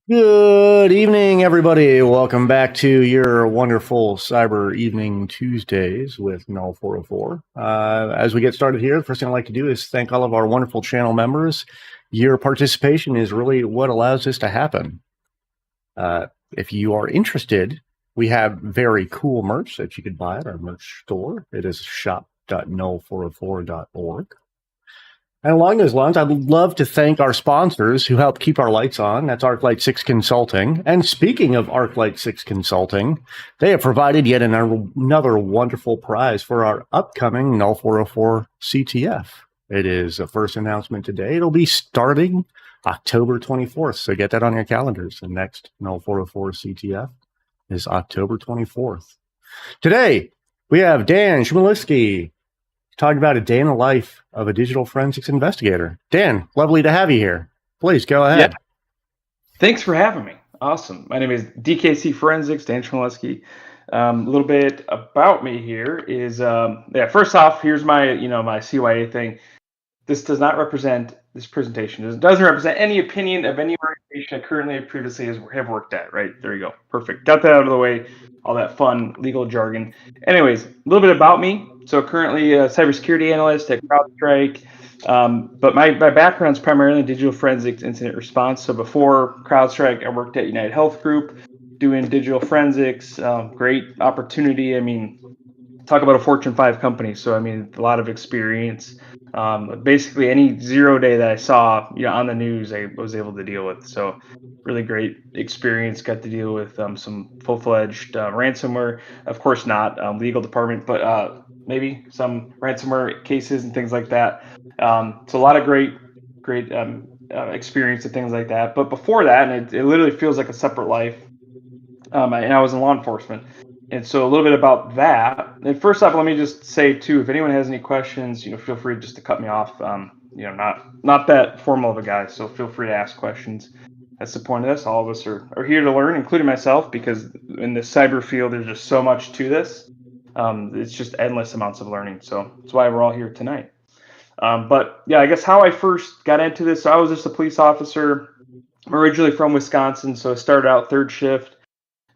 Good evening, everybody. Welcome back to your wonderful Cyber Evening Tuesdays with Null 404. As we get started here, the first thing I'd like to do is thank all of our wonderful channel members. Your participation is really what allows this to happen. If you are interested, we have very cool merch that you could buy at our merch store. It is shop.null404.org. And along those lines, I'd love to thank our sponsors who help keep our lights on. That's ArcLight 6 Consulting. And speaking of ArcLight 6 Consulting, they have provided yet another wonderful prize for our upcoming Null 404 CTF. It is the first announcement today. It'll be starting October 24th. So get that on your calendars. The next Null 404 CTF is October 24th. Today, we have Dan Schmaliski talking about a day in the life of a digital forensics investigator. Dan, lovely to have you here. Please go ahead. Yeah. Thanks for having me. Awesome. My name is DKC Forensics, Dan Schmaleski. A little bit about me here is, first off, here's my, my CYA thing. This does not represent, this presentation doesn't represent any opinion of any organization I currently previously have worked at, right? There you go. Perfect. Got that out of the way. All that fun legal jargon. Anyways, a little bit about me. So currently a cybersecurity analyst at CrowdStrike. But my background is primarily in digital forensics incident response. So before CrowdStrike, I worked at United Health Group doing digital forensics. Great opportunity. I mean, talk about a Fortune 5 company. So, I mean, a lot of experience. Basically, any 0 day that I saw on the news, I was able to deal with. So, really great experience. Got to deal with some full-fledged ransomware. Of course, not legal department, but maybe some ransomware cases and things like that. So, a lot of great experience and things like that. But before that, and it literally feels like a separate life. And I was in law enforcement. And so a little bit about that. And first off, let me just say too, if anyone has any questions, feel free just to cut me off. Not that formal of a guy, so feel free to ask questions. That's the point of this. All of us are here to learn, including myself, because in the cyber field, there's just so much to this. It's just endless amounts of learning. So that's why we're all here tonight. But yeah, I guess how I first got into this, so I was just a police officer. I'm originally from Wisconsin, so I started out third shift,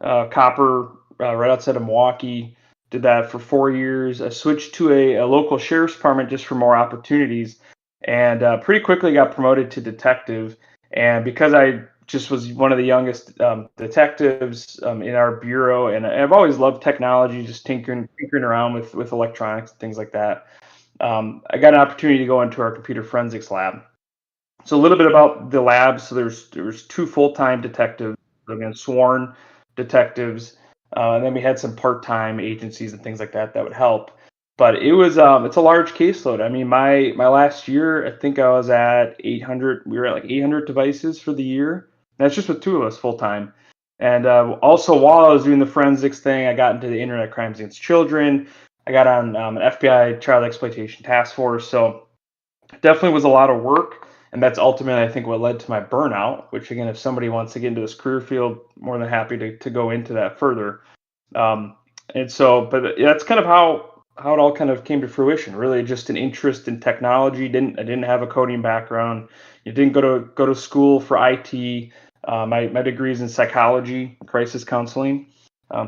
copper, right outside of Milwaukee. Did that for 4 years. I switched to a local sheriff's department just for more opportunities, and pretty quickly got promoted to detective. And because I just was one of the youngest detectives in our bureau, and I've always loved technology, just tinkering around with electronics and things like that. I got an opportunity to go into our computer forensics lab. So a little bit about the lab. So there's 2 full-time detectives, again, sworn detectives. And then we had some part-time agencies and things like that would help. But it was it's a large caseload. I mean, my last year, I think I was at 800. We were at like 800 devices for the year. That's just with 2 of us full-time. And also, while I was doing the forensics thing, I got into the internet crimes against children. I got on an FBI child exploitation task force. So definitely was a lot of work. And that's ultimately, I think, what led to my burnout, which, again, if somebody wants to get into this career field, more than happy to go into that further. And so, but that's kind of how it all kind of came to fruition. Really, just an interest in technology. I didn't have a coding background. You didn't go to school for IT. My degree is in psychology, crisis counseling.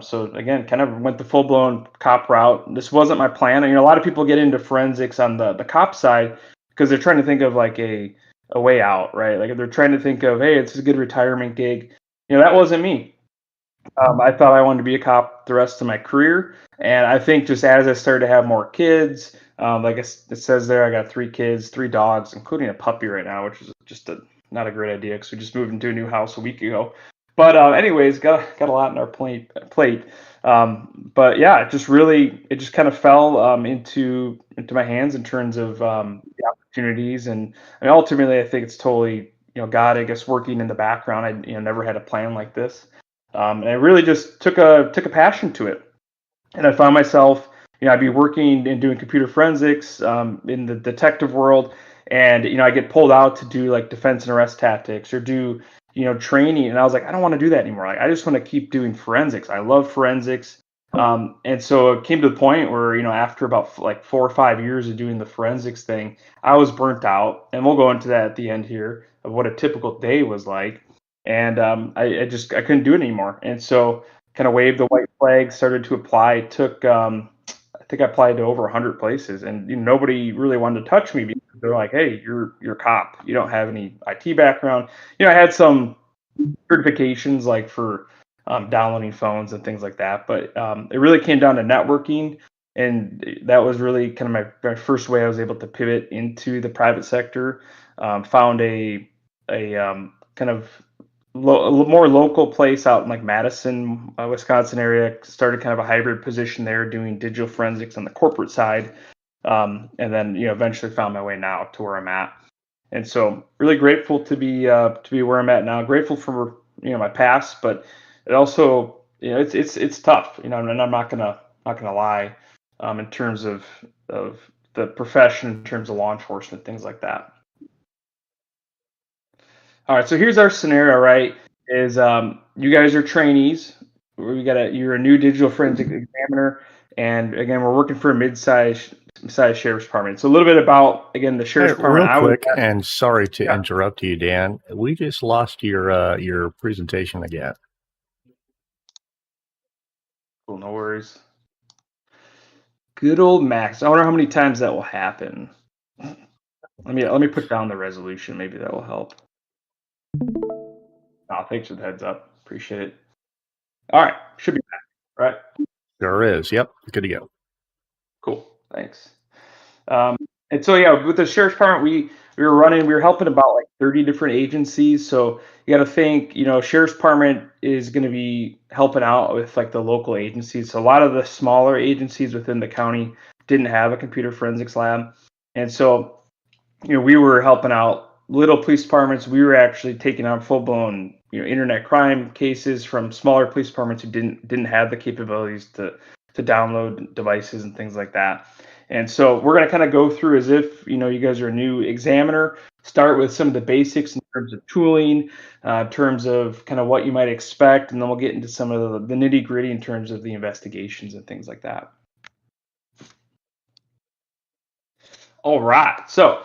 So again, kind of went the full blown cop route. This wasn't my plan. And, a lot of people get into forensics on the cop side because they're trying to think of like a way out, right? Like they're trying to think of, hey, it's a good retirement gig. That wasn't me. I thought I wanted to be a cop the rest of my career. And I think just as I started to have more kids, like it says there, I got 3 kids, 3 dogs, including a puppy right now, which is just not a great idea because we just moved into a new house a week ago. But anyways, got a lot on our plate. But yeah, it just kind of fell into my hands in terms of the opportunities, and ultimately, I think it's totally God, I guess, working in the background. I never had a plan like this, and I really just took a passion to it, and I found myself I'd be working and doing computer forensics in the detective world, and I get pulled out to do like defense and arrest tactics or do training. And I was like, I don't want to do that anymore. Like, I just want to keep doing forensics. I love forensics. And so it came to the point where, after about like 4 or 5 years of doing the forensics thing, I was burnt out. And we'll go into that at the end here of what a typical day was like. and I couldn't do it anymore. And so kind of waved the white flag, started to apply. Took I think I applied to over 100 places, and nobody really wanted to touch me because they're like, "Hey, you're a cop. You don't have any IT background." I had some certifications like for downloading phones and things like that, but it really came down to networking, and that was really kind of my first way I was able to pivot into the private sector. Found a kind of a little more local place out in like Madison, Wisconsin area. Started kind of a hybrid position there, doing digital forensics on the corporate side, and then eventually found my way now to where I'm at. And so really grateful to be where I'm at now. Grateful for my past, but it also it's tough, and I'm not gonna lie, in terms of the profession, in terms of law enforcement, things like that. All right, so here's our scenario, right? Is you guys are trainees. You're a new digital forensic examiner, and again, we're working for a mid-size sheriff's department. So a little bit about again the Hey, sheriff's department. real I was quick, and sorry to yeah, interrupt you, Dan. We just lost your presentation again. cool, no worries. Good old Max. I wonder how many times that will happen. Let me put down the resolution. Maybe that will help. Oh, thanks for the heads up. Appreciate it. All right, should be back, right? Sure is. Yep, good to go. Cool. Thanks. Um, and so yeah, with the sheriff's department, we were helping about like 30 different agencies. So you got to think, sheriff's department is going to be helping out with like the local agencies. So a lot of the smaller agencies within the county didn't have a computer forensics lab, and so we were helping out little police departments. We were actually taking on full blown internet crime cases from smaller police departments who didn't have the capabilities to download devices and things like that. And so we're going to kind of go through as if you guys are a new examiner. Start with some of the basics in terms of tooling, in terms of kind of what you might expect, and then we'll get into some of the nitty gritty in terms of the investigations and things like that. All right. So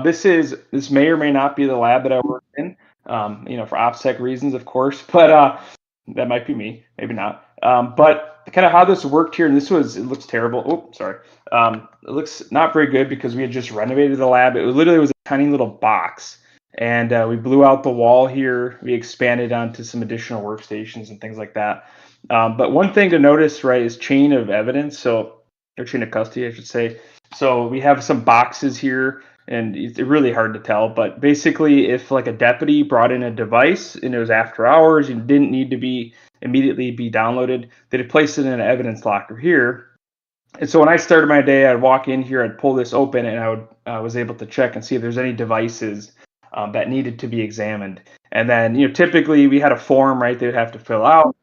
this may or may not be the lab that I work in, for OPSEC reasons, of course, but that might be me, maybe not. But kind of how this worked here, and it looks terrible. Oh, sorry. It looks not very good because we had just renovated the lab. It literally was a tiny little box, and we blew out the wall here. We expanded onto some additional workstations and things like that. But one thing to notice, right, is chain of evidence. Or chain of custody, I should say. So we have some boxes here, and it's really hard to tell. But basically, if like a deputy brought in a device and it was after hours, you didn't need to be immediately be downloaded, they'd place it in an evidence locker here. And so when I started my day, I'd walk in here, I'd pull this open, and I was able to check and see if there's any devices that needed to be examined. And then typically we had a form, right? They'd have to fill out,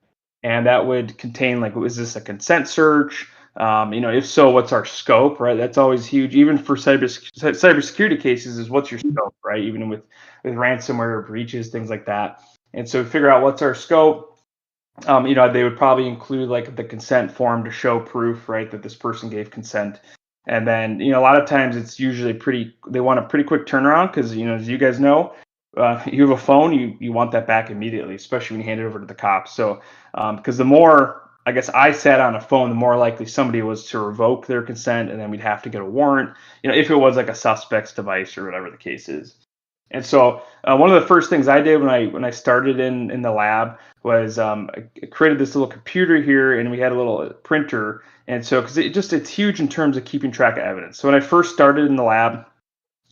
and that would contain like, was this a consent search? If so, what's our scope, right? That's always huge, even for cybersecurity cases. Is what's your scope, right? Even with ransomware breaches, things like that. And so figure out what's our scope. They would probably include like the consent form to show proof, right, that this person gave consent. And then a lot of times it's usually they want a pretty quick turnaround because as you guys know, you have a phone, you want that back immediately, especially when you hand it over to the cops. So because the more I guess I sat on a phone, the more likely somebody was to revoke their consent, and then we'd have to get a warrant, if it was like a suspect's device or whatever the case is. And so one of the first things I did when I started in the lab was I created this little computer here, and we had a little printer. And so because it's huge in terms of keeping track of evidence. So when I first started in the lab,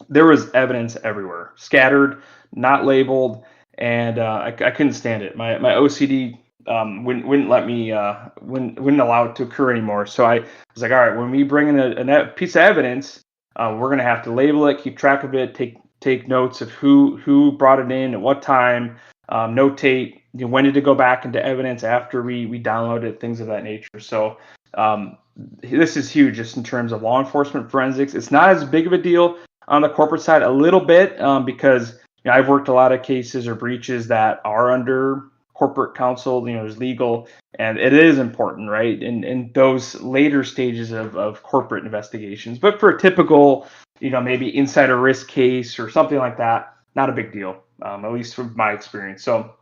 there was evidence everywhere, scattered, not labeled, and I couldn't stand it. My OCD wouldn't let me wouldn't allow it to occur anymore. So I was like, all right, when we bring in a piece of evidence, we're gonna have to label it, keep track of it, take notes of who brought it in at what time, notate when did it go back into evidence after we downloaded it, things of that nature. So this is huge just in terms of law enforcement forensics. It's not as big of a deal on the corporate side, a little bit, because I've worked a lot of cases or breaches that are under corporate counsel, there's legal, and it is important, right, in those later stages of corporate investigations. But for a typical, maybe insider risk case or something like that, not a big deal, at least from my experience. So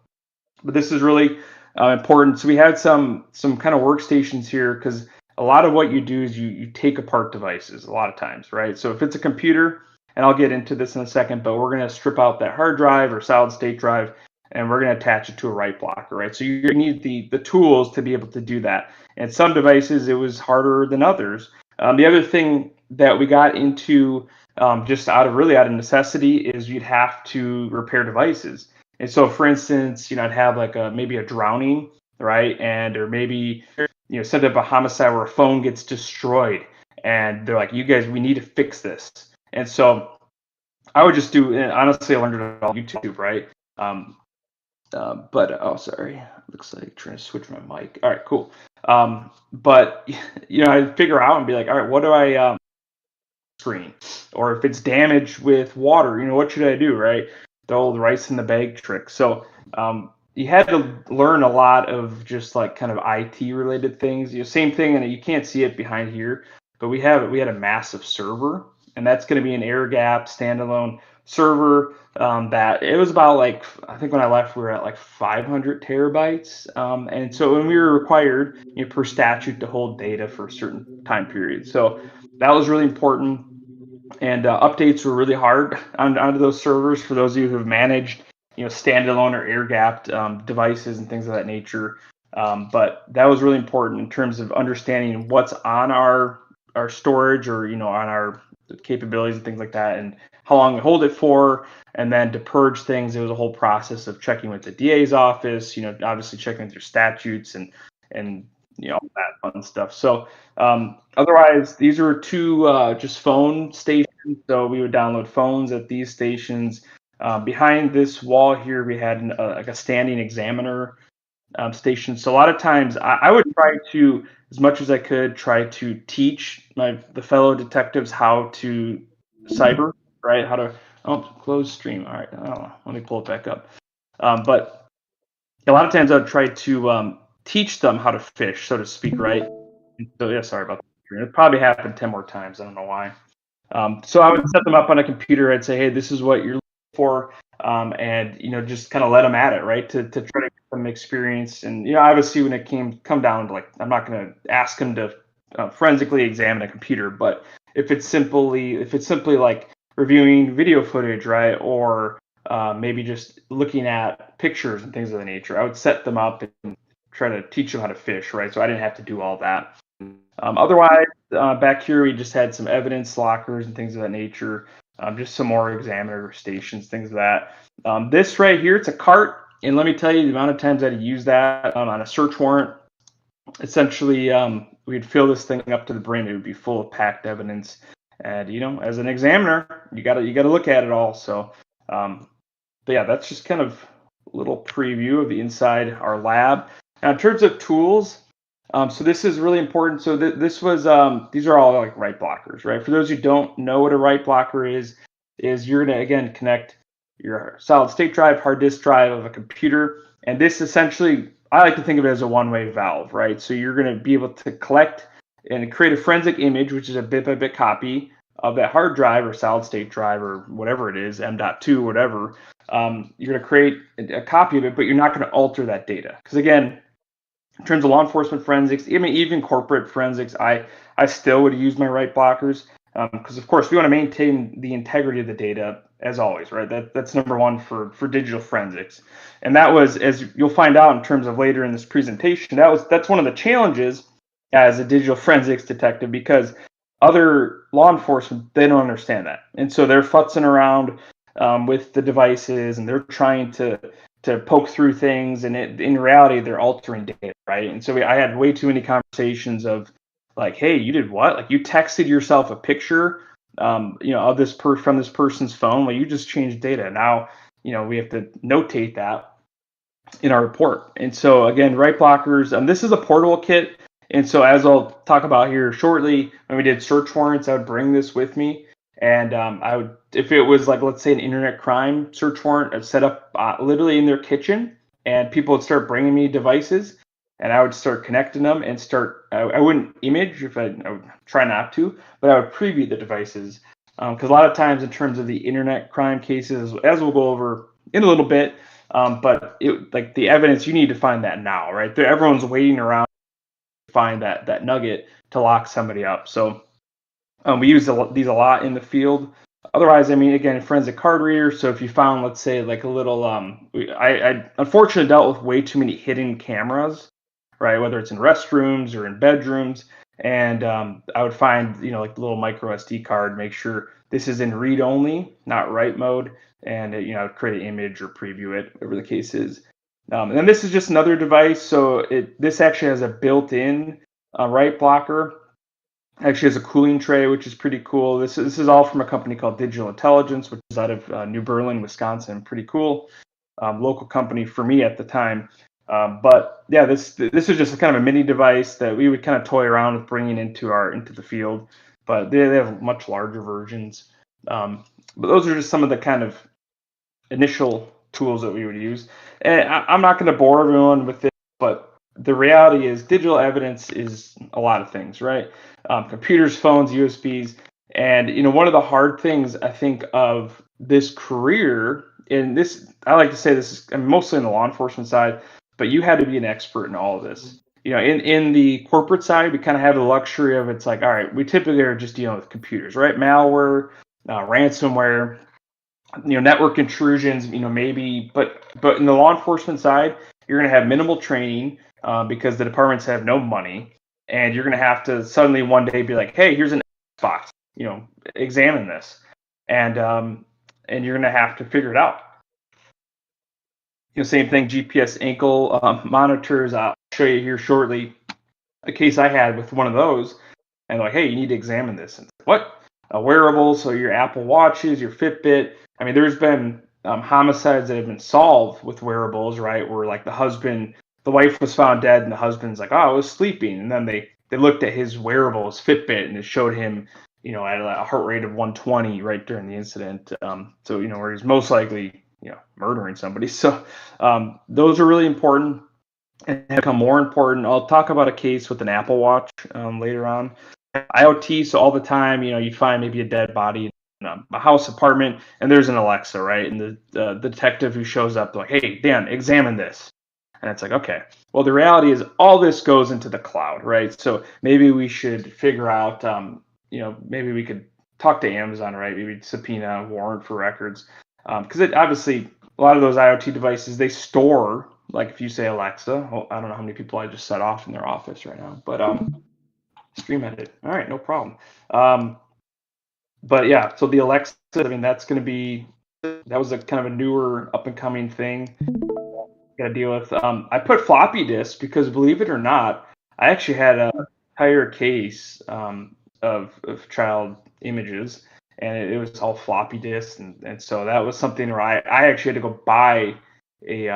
But this is really important. So we had some kind of workstations here, because a lot of what you do is you take apart devices a lot of times, right? So if it's a computer, and I'll get into this in a second, but we're going to strip out that hard drive or solid state drive, and we're going to attach it to a write blocker, right? So you need the tools to be able to do that. And some devices, it was harder than others. The other thing that we got into, just out of necessity, is you'd have to repair devices. And so, for instance, I'd have like maybe a drowning, right? Or maybe, set up a homicide where a phone gets destroyed, and they're like, "You guys, we need to fix this." And so I would just do, and honestly, I learned it on YouTube, right? But sorry, looks like trying to switch my mic. All right, cool. But I'd figure out and be like, all right, what do I screen? Or if it's damaged with water, what should I do, right? The old rice in the bag trick. So you had to learn a lot of just like kind of IT related things. Same thing, and you can't see it behind here, but we had a massive server, and that's going to be an air gap standalone server. That it was about, like, I think when I left we were at like 500 terabytes, and so when we were required, per statute, to hold data for a certain time period. So that was really important, and updates were really hard onto those servers for those of you who have managed standalone or air gapped devices and things of that nature. But that was really important in terms of understanding what's on our storage, or on our capabilities and things like that, and how long we hold it for. And then to purge things, it was a whole process of checking with the DA's office, obviously checking with your statutes and all that fun stuff. So otherwise, these are two just phone stations. So we would download phones at these stations. Behind this wall here, we had like a standing examiner station. So a lot of times I would try to, as much as I could, try to teach the fellow detectives how to cyber, right? How to close stream. All right, I don't know. Let me pull it back up. But a lot of times I'd try to teach them how to fish, so to speak, right? So yeah, sorry about that. It probably happened 10 more times. I don't know why. So I would set them up on a computer. I'd say, hey, this is what you're looking for, and just kind of let them at it, right? To try to get them experience. And obviously, when it come down to, like, I'm not going to ask them to forensically examine a computer, but if it's simply like reviewing video footage, right, or maybe just looking at pictures and things of the nature, I would set them up and try to teach them how to fish, right? So I didn't have to do all that. Otherwise, back here we just had some evidence lockers and things of that nature, just some more examiner stations, things of that. This right here, it's a cart, and let me tell you the amount of times I'd use that on a search warrant. Essentially, we'd fill this thing up to the brim. It would be full of packed evidence, and as an examiner, you gotta look at it all. So, but yeah, that's just kind of a little preview of the inside our lab. Now, in terms of tools. So this is really important. So this was these are all like write blockers, right? For those who don't know what a write blocker is you're gonna, again, connect your solid state drive, hard disk drive of a computer, and this essentially, I like to think of it as a one-way valve, right? So you're gonna be able to collect and create a forensic image, which is a bit-by-bit copy of that hard drive or solid state drive or whatever it is, M.2, whatever. You're gonna create a copy of it, but you're not gonna alter that data, because again, in terms of law enforcement forensics, I mean, even corporate forensics, I still would use my write blockers, because of course we want to maintain the integrity of the data as always, right? That's number one for digital forensics, and that was, as you'll find out in terms of later in this presentation, that's one of the challenges as a digital forensics detective, because other law enforcement, they don't understand that, and so they're futzing around with the devices, and they're trying to poke through things, and in reality they're altering data, right? And so I had way too many conversations of like, hey, you did what? Like, you texted yourself a picture of this from this person's phone. Well, you just changed data. Now we have to notate that in our report. And so again, write blockers, this is a portable kit, and so as I'll talk about here shortly, when we did search warrants, I would bring this with me. And I would, if it was like, let's say, an internet crime search warrant, I'd set up literally in their kitchen, and people would start bringing me devices, and I would start connecting them and I wouldn't image, I would try not to, but I would preview the devices. Because a lot of times in terms of the internet crime cases, as we'll go over in a little bit, But like the evidence, you need to find that now, right? Everyone's waiting around to find that nugget to lock somebody up. So we use these a lot in the field. Otherwise, I mean, again, forensic card reader. So if you found, let's say, like a little, I unfortunately dealt with way too many hidden cameras, right? Whether it's in restrooms or in bedrooms, and I would find, like the little micro SD card, make sure this is in read only, not write mode, and I'd create an image or preview it, whatever the case is. And then this is just another device. So this actually has a built-in write blocker. Actually has a cooling tray, which is pretty cool. This is all from a company called Digital Intelligence, which is out of New Berlin, Wisconsin. Pretty cool, local company for me at the time. But yeah, this is just a kind of a mini device that we would kind of toy around with bringing into the field. But they have much larger versions. But those are just some of the kind of initial tools that we would use. And I'm not going to bore everyone with this, but the reality is digital evidence is a lot of things, right? Computers, phones, USBs. And, one of the hard things I think of this career, and this, I like to say this is mostly on the law enforcement side, but you had to be an expert in all of this. In the corporate side, we kind of have the luxury of, it's like, all right, we typically are just dealing with computers, right? Malware, ransomware, network intrusions, maybe, but in the law enforcement side, you're going to have minimal training because the departments have no money, and you're going to have to suddenly one day be like, hey, here's an Xbox, examine this, and you're going to have to figure it out. Same thing, GPS ankle monitors. I'll show you here shortly a case I had with one of those, and like, hey, you need to examine this. And what? A wearable, so your Apple Watches, your Fitbit. I mean, there's been homicides that have been solved with wearables, right? Where like the wife was found dead, and the husband's like, oh, I was sleeping, and then they looked at his wearable, his Fitbit, and it showed him, at a heart rate of 120 right during the incident. So where he's most likely, murdering somebody. So those are really important and become more important. I'll talk about a case with an Apple Watch later on. IoT, so all the time, you'd find maybe a dead body in a house apartment, and there's an Alexa, right? And the detective who shows up, like, hey, Dan, examine this. And it's like, okay. Well, the reality is all this goes into the cloud, right? So maybe we should figure out, maybe we could talk to Amazon, right? Maybe subpoena a warrant for records. Because obviously, a lot of those IoT devices, they store, like if you say Alexa, I don't know how many people I just set off in their office right now, but stream edit. All right, no problem. But yeah, so the Alexa, I mean, that was a kind of a newer up and coming thing. Got to deal with. I put floppy disks because, believe it or not, I actually had an entire case of child images, and it was all floppy disks, and so that was something where I actually had to go buy a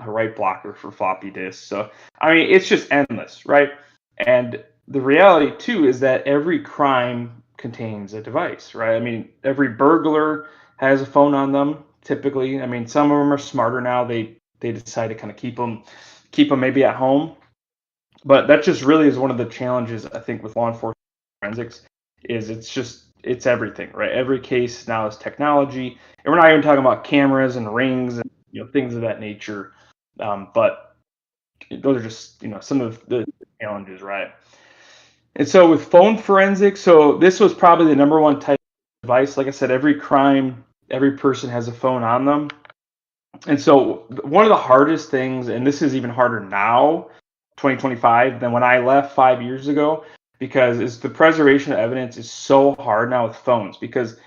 write blocker for floppy disks. So I mean, it's just endless, right? And the reality too is that every crime contains a device, right? I mean, every burglar has a phone on them. Typically, I mean, some of them are smarter now. They decide to kind of keep them maybe at home, but that just really is one of the challenges I think with law enforcement forensics is it's everything, right? Every case now is technology, and we're not even talking about cameras and rings and things of that nature, but those are just some of the challenges, right? And so with phone forensics, so this was probably the number one type of device. Like I said, every crime, every person has a phone on them. And so one of the hardest things, and this is even harder now, 2025, than when I left 5 years ago, because is the preservation of evidence is so hard now with phones because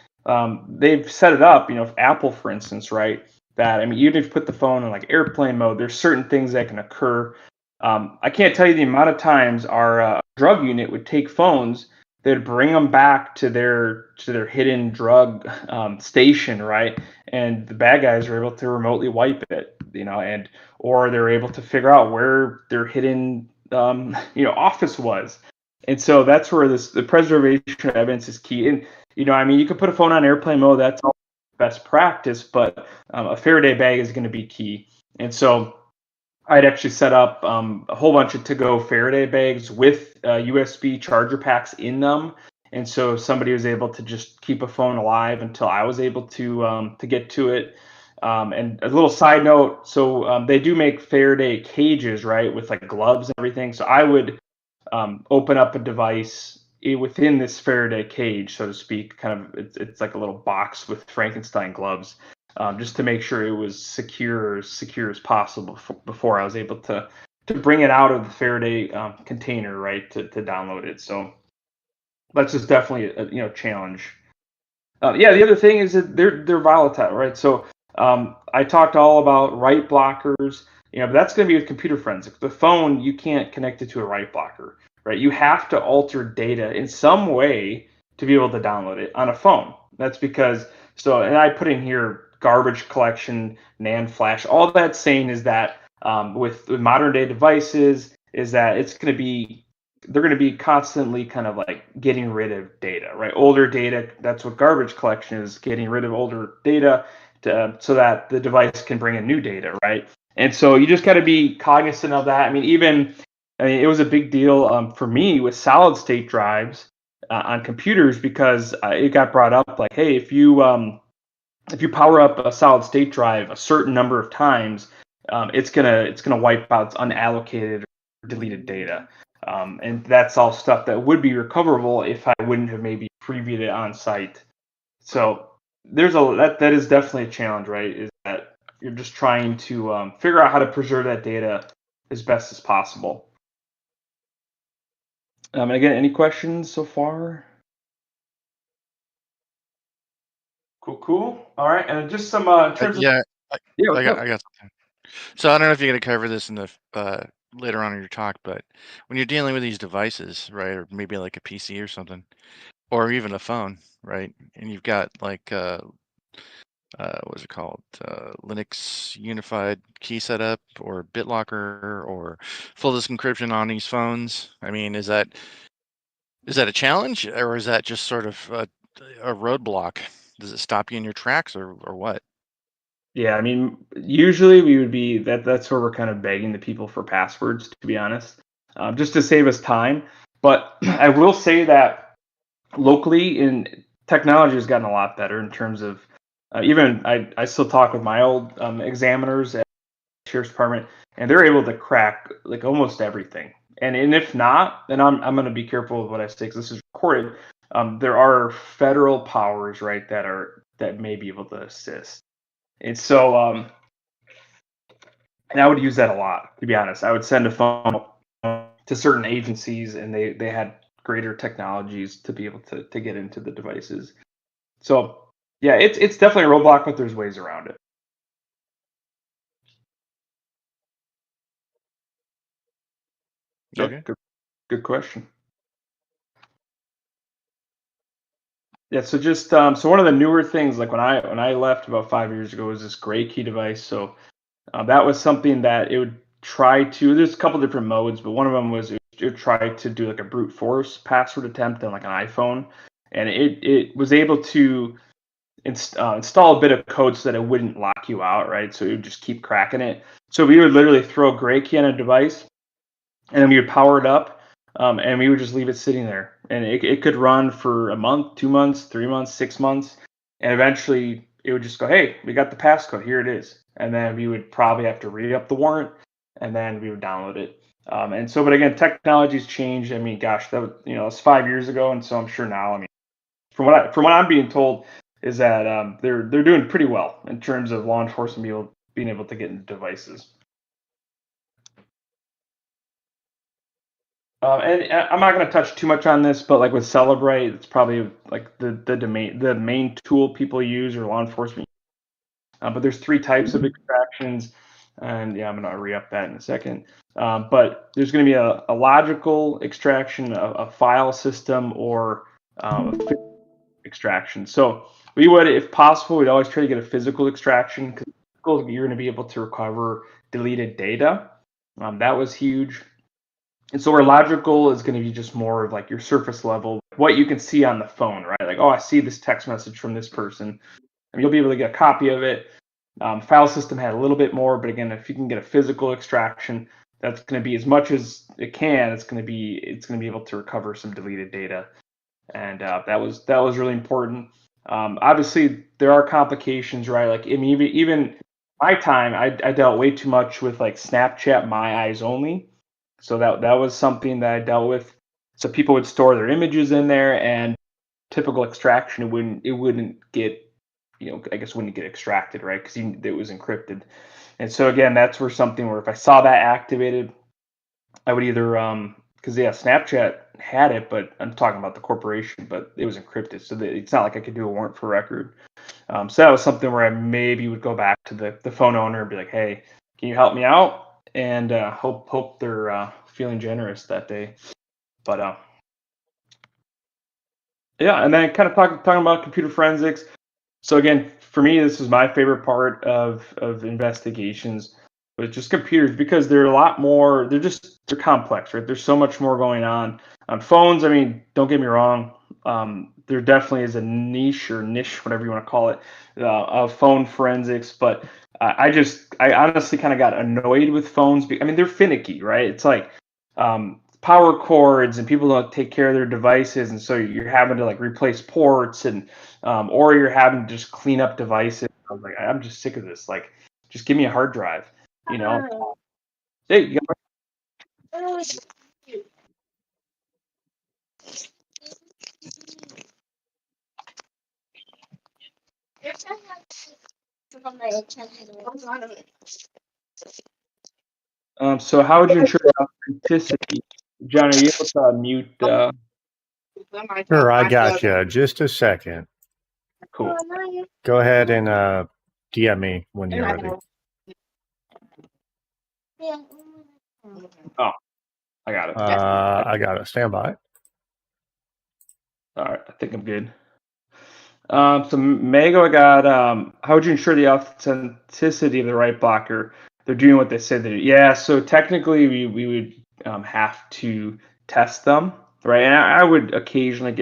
they've set it up, if Apple, for instance, right, that, I mean, even if you put the phone in like airplane mode, there's certain things that can occur. I can't tell you the amount of times our drug unit would take phones, they'd bring them back to their hidden drug station, right? And the bad guys are able to remotely wipe it, and or they're able to figure out where their hidden office was. And so that's where the preservation of evidence is key. And I mean, you could put a phone on airplane mode, that's all best practice, but a Faraday bag is going to be key. And so I'd actually set up a whole bunch of to-go Faraday bags with USB charger packs in them, and so somebody was able to just keep a phone alive until I was able to get to it. And a little side note, so they do make Faraday cages, right, with like gloves and everything. So I would open up a device within this Faraday cage, so to speak. Kind of, it's like a little box with Frankenstein gloves, just to make sure it was secure as possible before I was able to bring it out of the Faraday container, right, to download it. So that's just definitely a challenge. Yeah, the other thing is that they're volatile, right? So I talked all about write blockers, but that's going to be with computer forensics. The phone, you can't connect it to a write blocker, right? You have to alter data in some way to be able to download it on a phone. That's because and I put in here garbage collection, NAND flash. All that's saying is that with modern day devices, is that they're going to be constantly kind of like getting rid of data, right? Older data, that's what garbage collection is, getting rid of older data so that the device can bring in new data, right? And so you just got to be cognizant of that. I mean, it was a big deal for me with solid state drives on computers because it got brought up like, hey, if you power up a solid state drive a certain number of times, it's gonna wipe out unallocated or deleted data, and that's all stuff that would be recoverable if I wouldn't have maybe previewed it on site. So that is definitely a challenge, right? Is that you're just trying to figure out how to preserve that data as best as possible. And again, any questions so far? Cool. All right, and just some in terms of Yeah, I, yeah, I what's got up? I got something. So I don't know if you're going to cover this in the later on in your talk, but when you're dealing with these devices, right, or maybe like a PC or something, or even a phone, right, and you've got like what's it called, Linux Unified Key Setup or BitLocker or full disk encryption on these phones. I mean, is that a challenge or is that just sort of a roadblock? Does it stop you in your tracks or what? Yeah, I mean, usually we would be that's where we're kind of begging the people for passwords, to be honest, just to save us time. But I will say that locally, in technology has gotten a lot better in terms of even I still talk with my old examiners at the sheriff's department, and they're able to crack like almost everything. And if not, then I'm going to be careful with what I say because this is recorded. There are federal powers, right, that may be able to assist. And so and I would use that a lot, to be honest. I would send a phone to certain agencies, and they had greater technologies to be able to get into the devices. So yeah, it's definitely a roadblock, but there's ways around it. Yeah, Okay. good question. Yeah, so just so one of the newer things, like when I left about 5 years ago, was this gray key device. So that was something that it would try to. There's a couple different modes, but one of them was it would try to do like a brute force password attempt on like an iPhone, and it was able to install a bit of code so that it wouldn't lock you out, right? So it would just keep cracking it. So we would literally throw a gray key on a device, and then we would power it up, and we would just leave it sitting there, and it could run for a month, 2 months, 3 months, 6 months, and eventually it would just go, hey, we got the passcode, here it is, and then we would probably have to re-up the warrant, and then we would download it. And so, but again, technology's changed. I mean, gosh, that was, it's 5 years ago, and so I'm sure now. I mean, from what I'm being told is that they're doing pretty well in terms of law enforcement being able to get into devices. And I'm not going to touch too much on this, but like with Celebrate, it's probably like the main tool people use or law enforcement. But there's three types of extractions, and yeah, I'm going to re-up that in a second. But there's going to be a logical extraction, a file system, or a physical extraction. So we would, if possible, we'd always try to get a physical extraction because you're going to be able to recover deleted data. That was huge. And so our logical is going to be just more of like your surface level, what you can see on the phone, right? Like, oh, I see this text message from this person. And you'll be able to get a copy of it. File system had a little bit more, but again, if you can get a physical extraction, that's going to be as much as it can. It's going to be able to recover some deleted data, and that was really important. Obviously, there are complications, right? Like, I mean, even my time, I dealt way too much with like Snapchat My Eyes Only. So that was something that I dealt with. So people would store their images in there, and typical extraction, it wouldn't get, I guess wouldn't get extracted, right? Because it was encrypted. And so again, that's where something where if I saw that activated, I would either because Snapchat had it, but I'm talking about the corporation, but it was encrypted, so it's not like I could do a warrant for record. So that was something where I maybe would go back to the phone owner and be like, "Hey, can you help me out?" And hope they're feeling generous that day. But yeah, and then kind of talking about computer forensics. So again, for me, this is my favorite part of investigations, but just computers because they're a lot more. They're complex, right? There's so much more going on. On phones, I mean, don't get me wrong. There definitely is a niche, whatever you want to call it, of phone forensics. But I honestly kind of got annoyed with phones. I mean, they're finicky, right? It's like power cords, and people don't take care of their devices, and so you're having to like replace ports and or you're having to just clean up devices. I was like, I'm just sick of this. Like, just give me a hard drive, you know. Hey, you got so how would you ensure authenticity? John, are you able to mute? Sure, I got you. Just a second. Cool. Go ahead and DM me when you're ready. Oh, I got it. I got it. Stand by. All right, I think I'm good. So Mago, I got. How would you ensure the authenticity of the right blocker? They're doing what they said they do. Yeah. So technically, we would have to test them, right? And I would occasionally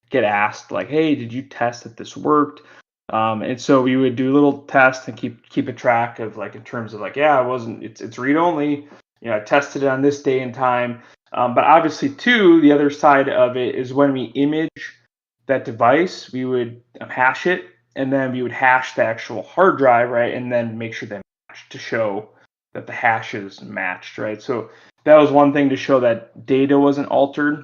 get asked like, "Hey, did you test that this worked?" And so we would do little tests and keep a track of like in terms of like, yeah, it wasn't. It's read only. I tested it on this day and time. But obviously, too, the other side of it is when we image that device, we would hash it, and then we would hash the actual hard drive, right, and then make sure they match to show that the hashes matched, right. So that was one thing to show that data wasn't altered.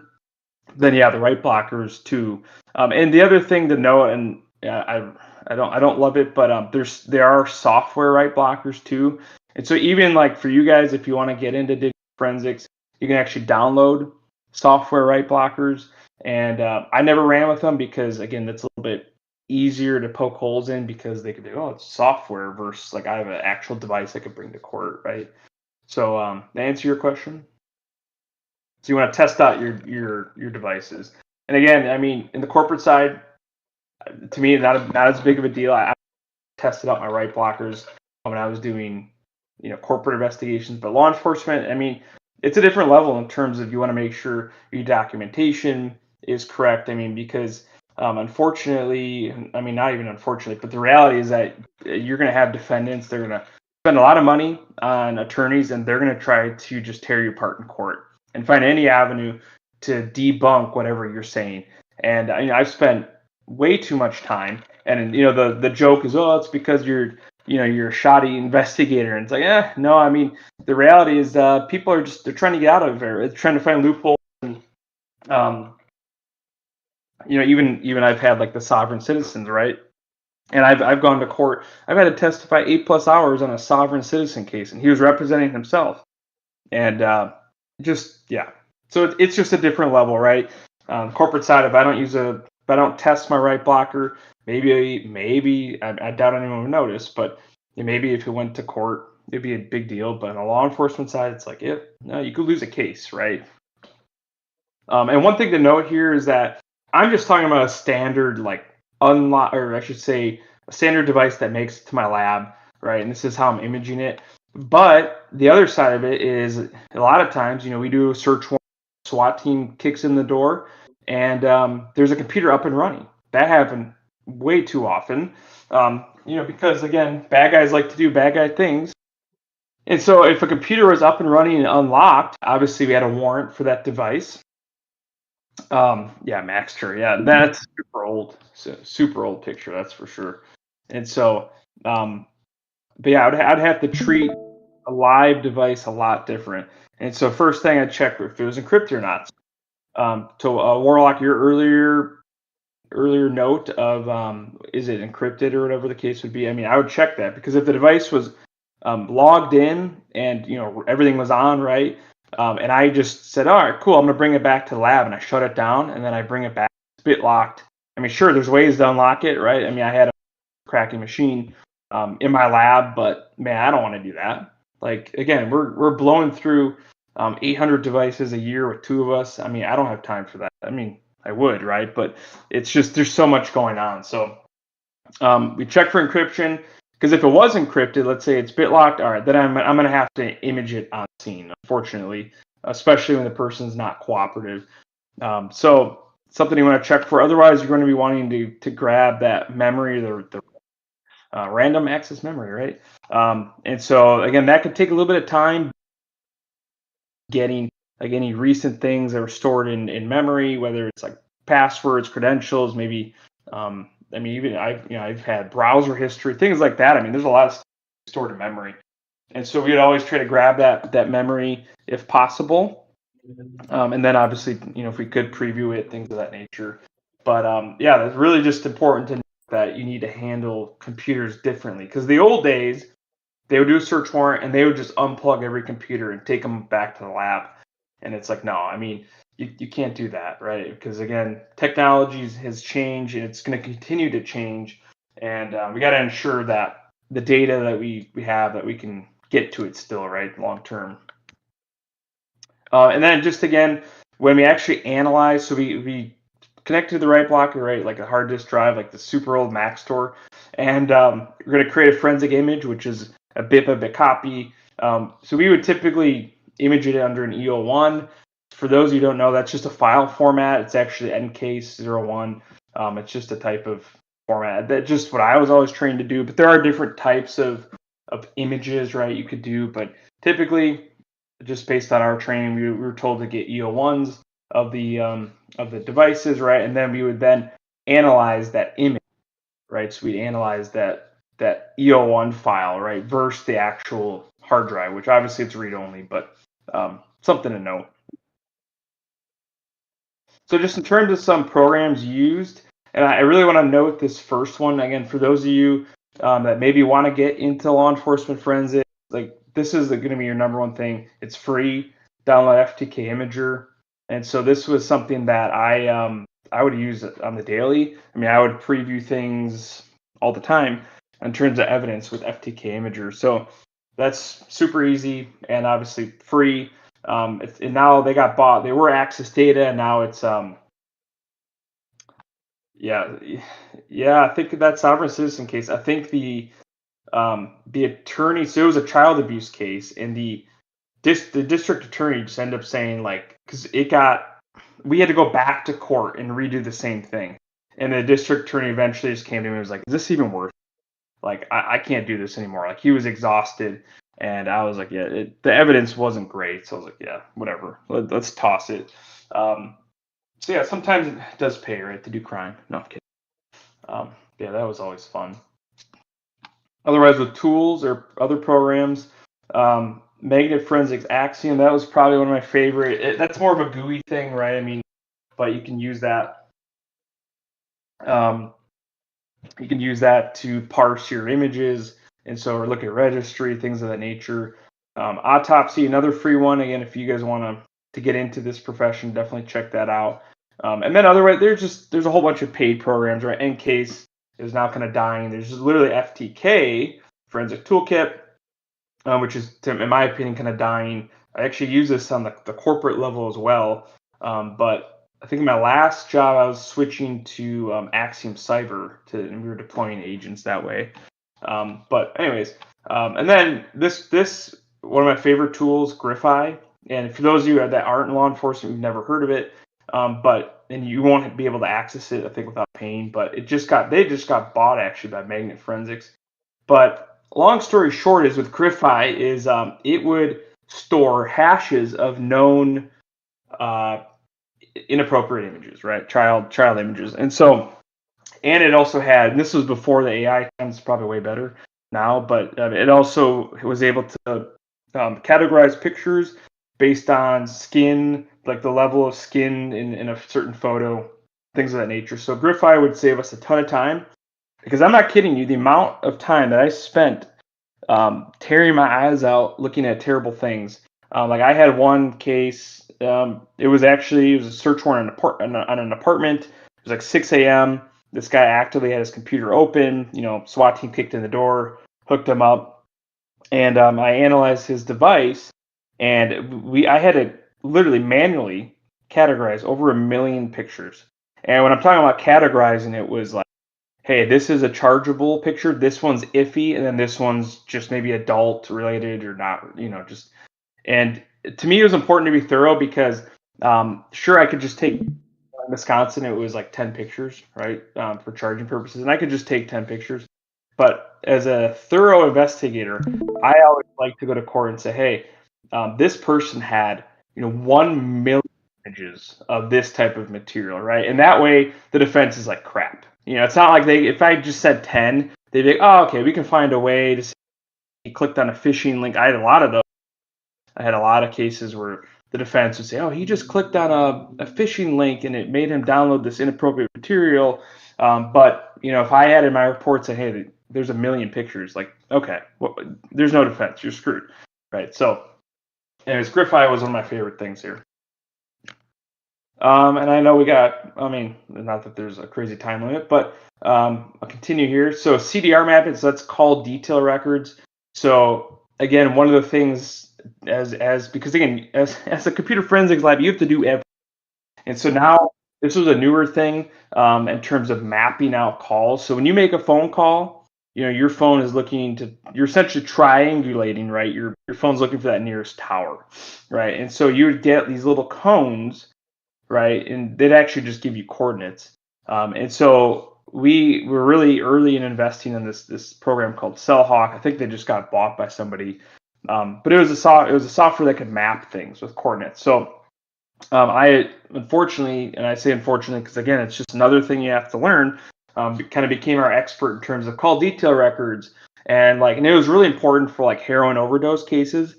Then the right blockers too, and the other thing to note, and I don't love it, but there are software right blockers too, and so even like for you guys, if you want to get into digital forensics, you can actually download software right blockers. And I never ran with them because, again, that's a little bit easier to poke holes in because they could do, oh, it's software versus like I have an actual device I could bring to court, right? So to answer your question, so you want to test out your devices. And again, I mean, in the corporate side, to me, not as big of a deal. I tested out my right blockers when I was doing corporate investigations, but law enforcement, I mean, it's a different level in terms of you want to make sure your documentation is correct. I mean, because unfortunately, I mean, not even unfortunately, but the reality is that you're going to have defendants. They're going to spend a lot of money on attorneys, and they're going to try to just tear you apart in court and find any avenue to debunk whatever you're saying. And I've spent way too much time, and the joke is, oh, it's because you're a shoddy investigator, and it's like, no, I mean, the reality is people are they're trying to get out of there. They're trying to find loopholes. And even I've had like the sovereign citizens, right? And I've gone to court. I've had to testify 8+ hours on a sovereign citizen case, and he was representing himself. And so it's just a different level, right? Corporate side, if I don't test my right blocker, maybe I doubt anyone would notice, but maybe if it went to court, it'd be a big deal. But on the law enforcement side, it's like, no, you could lose a case, right? And one thing to note here is that I'm just talking about a standard like unlock, or I should say, a standard device that makes it to my lab, right? And this is how I'm imaging it. But the other side of it is a lot of times, we do a search warrant, SWAT team kicks in the door, and there's a computer up and running. That happened way too often, because again, bad guys like to do bad guy things. And so if a computer was up and running and unlocked, obviously we had a warrant for that device. Yeah, Maxter. Yeah, that's super old picture. That's for sure. And so, but yeah, I'd have to treat a live device a lot different. And so, first thing I'd check if it was encrypted or not. So, Warlock, your earlier note of is it encrypted or whatever the case would be. I mean, I would check that because if the device was logged in and everything was on right, and I just said, all right, cool, I'm gonna bring it back to the lab, and I shut it down, and then I bring it back, it's bit locked. I mean, sure, there's ways to unlock it, right? I mean, I had a cracking machine in my lab, but man, I don't want to do that. Like again, we're blowing through 800 devices a year with two of us. I mean, I don't have time for that. I mean, I would, right? But it's just there's so much going on. So we check for encryption because if it was encrypted, let's say it's bit locked, all right, then I'm going to have to image it on scene, unfortunately, especially when the person's not cooperative. So something you want to check for. Otherwise, you're going to be wanting to grab that memory, the random access memory, right? And so again, that could take a little bit of time getting like any recent things that are stored in memory, whether it's like passwords, credentials, maybe. I mean, even I've had browser history, things like that. I mean, there's a lot of stuff stored in memory, and so we'd always try to grab that memory if possible. And then obviously, if we could preview it, things of that nature. But yeah, it's really just important to know that you need to handle computers differently because the old days they would do a search warrant and they would just unplug every computer and take them back to the lab. And it's like, no, I mean, you can't do that, right? Because again, technology has changed and it's going to continue to change. And we got to ensure that the data that we have, that we can get to it still, right, long term. And then just again, when we actually analyze, so we connect to the right blocker, right, like a hard disk drive, like the super old Mac store, and we're going to create a forensic image, which is a bit by bit copy. So we would typically image it under an EO1. For those who don't know, that's just a file format. It's actually ncase01. It's just a type of format. That's just what I was always trained to do. But there are different types of images, right, you could do. But typically, just based on our training, we were told to get EO1s of the devices, right, and then we would then analyze that image, right. So we'd analyze that EO1 file, right, versus the actual hard drive, which obviously it's read only, but something to note. So just in terms of some programs used, and I really want to note this first one again for those of you that maybe want to get into law enforcement forensics, like this is going to be your number one thing. It's free. Download FTK Imager, and so this was something that I would use on the daily. I mean, I would preview things all the time in terms of evidence with FTK Imager. So that's super easy and obviously free. And now they got bought. They were Access Data, and now it's yeah, I think that sovereign citizen case. I think the attorney. So it was a child abuse case, and the district attorney just ended up saying like because we had to go back to court and redo the same thing, and the district attorney eventually just came to me and was like, "Is this even worth it? Like I can't do this anymore." Like he was exhausted. And I was like, yeah, the evidence wasn't great. So I was like, yeah, whatever. Let's toss it. So yeah, sometimes it does pay, right, to do crime. No, I'm kidding. Yeah, that was always fun. Otherwise, with tools or other programs, Magnet Forensics Axiom, that was probably one of my favorite. That's more of a GUI thing, right? I mean, but you can use that. You can use that to parse your images, and so or look at registry, things of that nature. Autopsy, another free one. Again, if you guys want to get into this profession, definitely check that out. And then otherwise, there's a whole bunch of paid programs, right? Ncase is now kind of dying. There's just literally FTK, Forensic Toolkit, which is, in my opinion, kind of dying. I actually use this on the corporate level as well. But I think in my last job, I was switching to Axiom Cyber, and we were deploying agents that way. But anyways, and then this one of my favorite tools, GRIFI. And for those of you that aren't in law enforcement, you've never heard of it, and you won't be able to access it, I think, without paying. But they just got bought actually by Magnet Forensics. But long story short is with GRIFI is it would store hashes of known inappropriate images, right? Child images. And so, and it also had, and this was before the AI, it's probably way better now, but it also was able to categorize pictures based on skin, like the level of skin in a certain photo, things of that nature. So GrifFi would save us a ton of time, because I'm not kidding you, the amount of time that I spent tearing my eyes out looking at terrible things. Like I had one case, it was a search warrant on an apartment. It was like 6 a.m. This guy actively had his computer open. SWAT team kicked in the door, hooked him up, and I analyzed his device, and I had to literally manually categorize over 1 million pictures. And when I'm talking about categorizing, it was like, hey, this is a chargeable picture, this one's iffy, and then this one's just maybe adult related or not, and to me it was important to be thorough, because sure, I could just take, in Wisconsin it was like 10 pictures, right, for charging purposes, and I could just take 10 pictures. But as a thorough investigator, I always like to go to court and say, hey, this person had 1 million images of this type of material, right? And that way the defense is like, crap. It's not like if I just said 10, they'd be like, oh, okay, we can find a way to see he clicked on a phishing link. I had a lot of those. I had a lot of cases where the defense would say, oh, he just clicked on a phishing link and it made him download this inappropriate material. But if I had in my report say, hey, there's 1 million pictures, like, okay, well, there's no defense. You're screwed, right? So, anyways, GrifFi was one of my favorite things here. And I know not that there's a crazy time limit, but I'll continue here. So CDR mapping, so that's call detail records. So again, one of the things because again, as a computer forensics lab, you have to do everything. And so now this was a newer thing in terms of mapping out calls. So when you make a phone call, your phone is you're essentially triangulating, right? Your phone's looking for that nearest tower, right? And so you would get these little cones, right? And they'd actually just give you coordinates. And so we were really early in investing in this program called CellHawk. I think they just got bought by somebody, but it was a software that could map things with coordinates. So I unfortunately, and I say unfortunately because again, it's just another thing you have to learn. Kind of became our expert in terms of call detail records, and it was really important for like heroin overdose cases.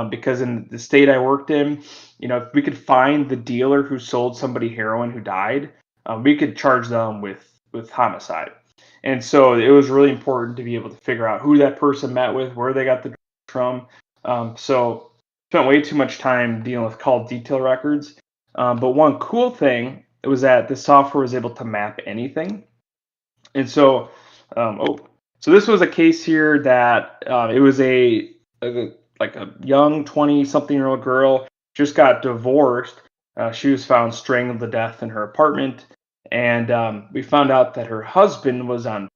Because in the state I worked in, if we could find the dealer who sold somebody heroin who died, we could charge them with homicide. And so it was really important to be able to figure out who that person met with, where they got the drugs from. So spent way too much time dealing with call detail records. But one cool thing was that the software was able to map anything. And so, so this was a case here that it was a young 20-something-year-old girl, just got divorced. She was found strangled to death in her apartment, and we found out that her husband was on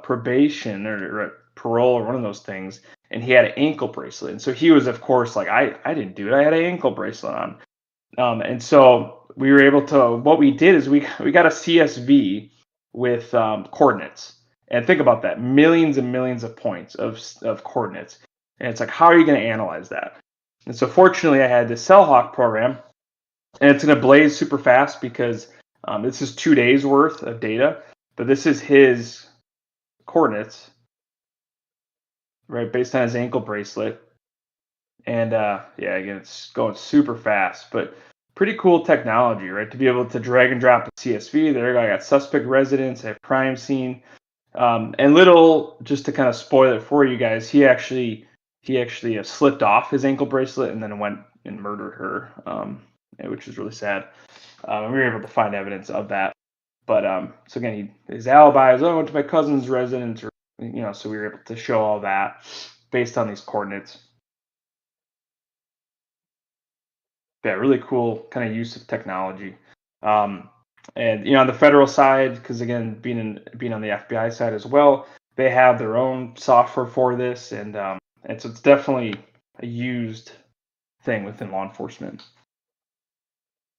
probation or parole or one of those things, and he had an ankle bracelet. And so he was, of course, like, I didn't do it. I had an ankle bracelet on. And so we were able to, what we did is we got a CSV with coordinates. And think about that, millions and millions of points of coordinates. And it's like, how are you going to analyze that? And so fortunately, I had this CellHawk program, and it's going to blaze super fast because this is 2 days worth of data, but this is his coordinates, right, based on his ankle bracelet. And again, it's going super fast, but pretty cool technology, right, to be able to drag and drop a CSV. There I got suspect residence, I have crime scene. And just to kind of spoil it for you guys, he actually slipped off his ankle bracelet and then went and murdered her, which is really sad. And we were able to find evidence of that. But so again, his alibi is, I went to my cousin's residence, or so we were able to show all that based on these coordinates. Yeah, really cool kind of use of technology. And on the federal side, because again, being on the FBI side as well, they have their own software for this, and so it's definitely a used thing within law enforcement.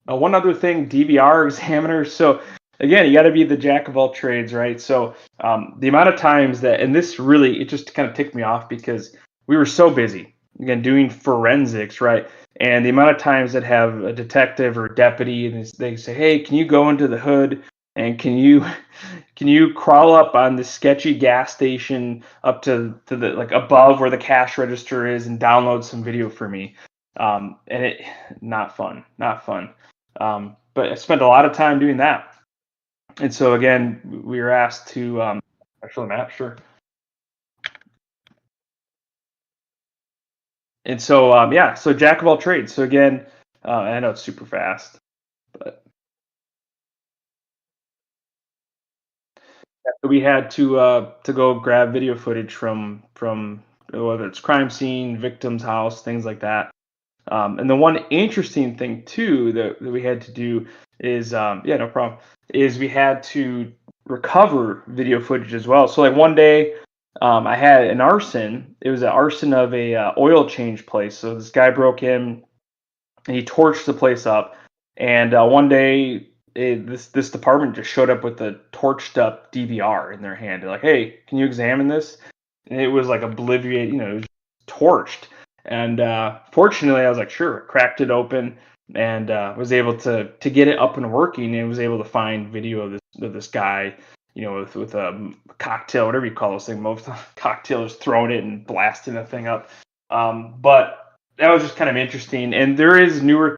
One other thing, DVR examiners. So again, you got to be the jack of all trades, right? So the amount of times that, and this really, it just kind of ticked me off because we were so busy. again, doing forensics, right? And the amount of times that have a detective or deputy, and they say, "Hey, can you go into the hood and can you crawl up on the sketchy gas station up to the like above where the cash register is and download some video for me?" And it not fun, not fun. But I spent a lot of time doing that. And so again, we were asked to actually map, sure. And so yeah, so jack of all trades. So again, I know it's super fast, but we had to go grab video footage from whether it's crime scene, victim's house, things like that. And the one interesting thing too that we had to do is yeah, no problem, is we had to recover video footage as well. So like one day I had an arson. It was an arson of a oil change place. So this guy broke in and he torched the place up. And one day this department just showed up with a torched up DVR in their hand. They're like, "Hey, can you examine this?" And it was like obliviated, it was torched. And fortunately, I was like, "Sure." Cracked it open and was able to get it up and working, and was able to find video of this guy, with a cocktail, whatever you call those things. Most cocktails, throwing it and blasting the thing up. But that was just kind of interesting. And there is newer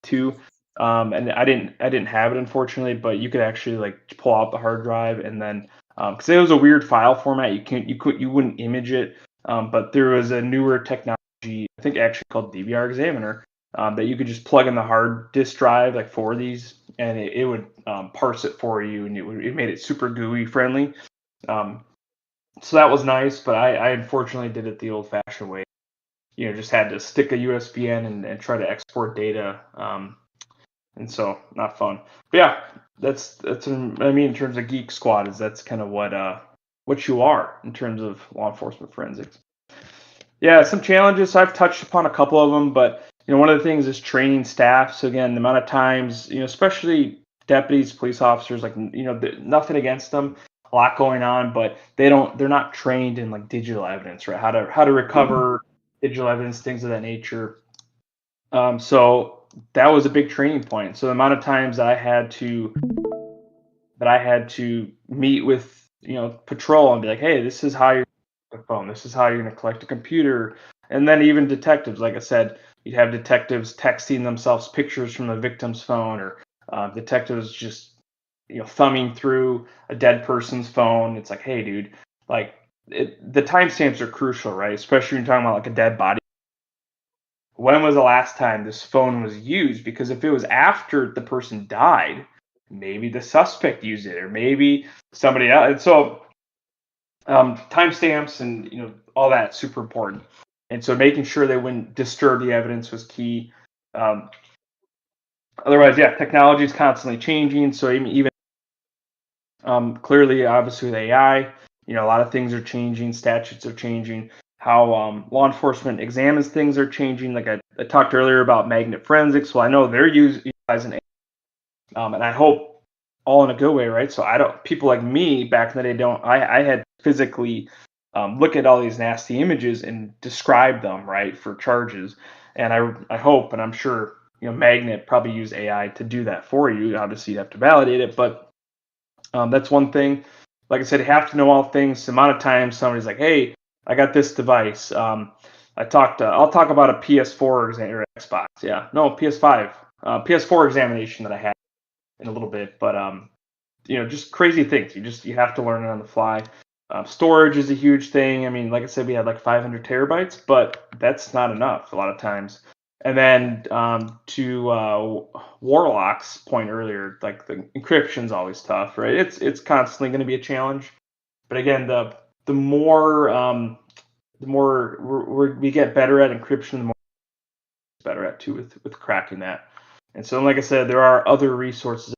too. And I didn't have it, unfortunately, but you could actually like pull out the hard drive and then because it was a weird file format, you wouldn't image it. But there was a newer technology, I think actually called DVR Examiner, that you could just plug in the hard disk drive like for these, and it would parse it for you, and it made it super GUI friendly. So that was nice, but I unfortunately did it the old-fashioned way. Just had to stick a USB in and try to export data. And so not fun. But yeah, that's in terms of Geek Squad, that's kind of what you are in terms of law enforcement forensics. Yeah, some challenges. I've touched upon a couple of them, but one of the things is training staff. So again, the amount of times, especially deputies, police officers, like nothing against them, a lot going on, but they're not trained in like digital evidence, right? How to recover digital evidence, things of that nature. So that was a big training point. So the amount of times that I had to meet with patrol and be like, "Hey, this is how you're the phone. This is how you're going to collect a computer." And then even detectives, like I said, you'd have detectives texting themselves pictures from the victim's phone, or detectives just thumbing through a dead person's phone. It's like, hey, dude, like the timestamps are crucial, right? Especially when you're talking about like a dead body. When was the last time this phone was used? Because if it was after the person died, maybe the suspect used it, or maybe somebody else. And so timestamps and all that super important. And so making sure they wouldn't disturb the evidence was key. Otherwise, yeah, technology is constantly changing. So even clearly, obviously with AI, a lot of things are changing. Statutes are changing. How law enforcement examines things are changing. Like I talked earlier about magnet forensics. Well, I know they're utilizing AI, and I hope all in a good way, right? So people like me back in the day I had physically look at all these nasty images and describe them, right, for charges. And I hope, and I'm sure, Magnet probably use AI to do that for you. Obviously, you have to validate it, but that's one thing. Like I said, you have to know all things. The amount of times somebody's like, "Hey, I got this device." I'll talk about a PS4 or Xbox. Yeah, no, PS5, PS4 examination that I had in a little bit, but just crazy things. You have to learn it on the fly. Storage is a huge thing. I mean, like I said, we had like 500 terabytes, but that's not enough a lot of times. And then to Warlock's point earlier, like the encryption's always tough, right? It's constantly going to be a challenge. But again, the more we get better at encryption, the more we're better at too with cracking that. And so, like I said, there are other resources,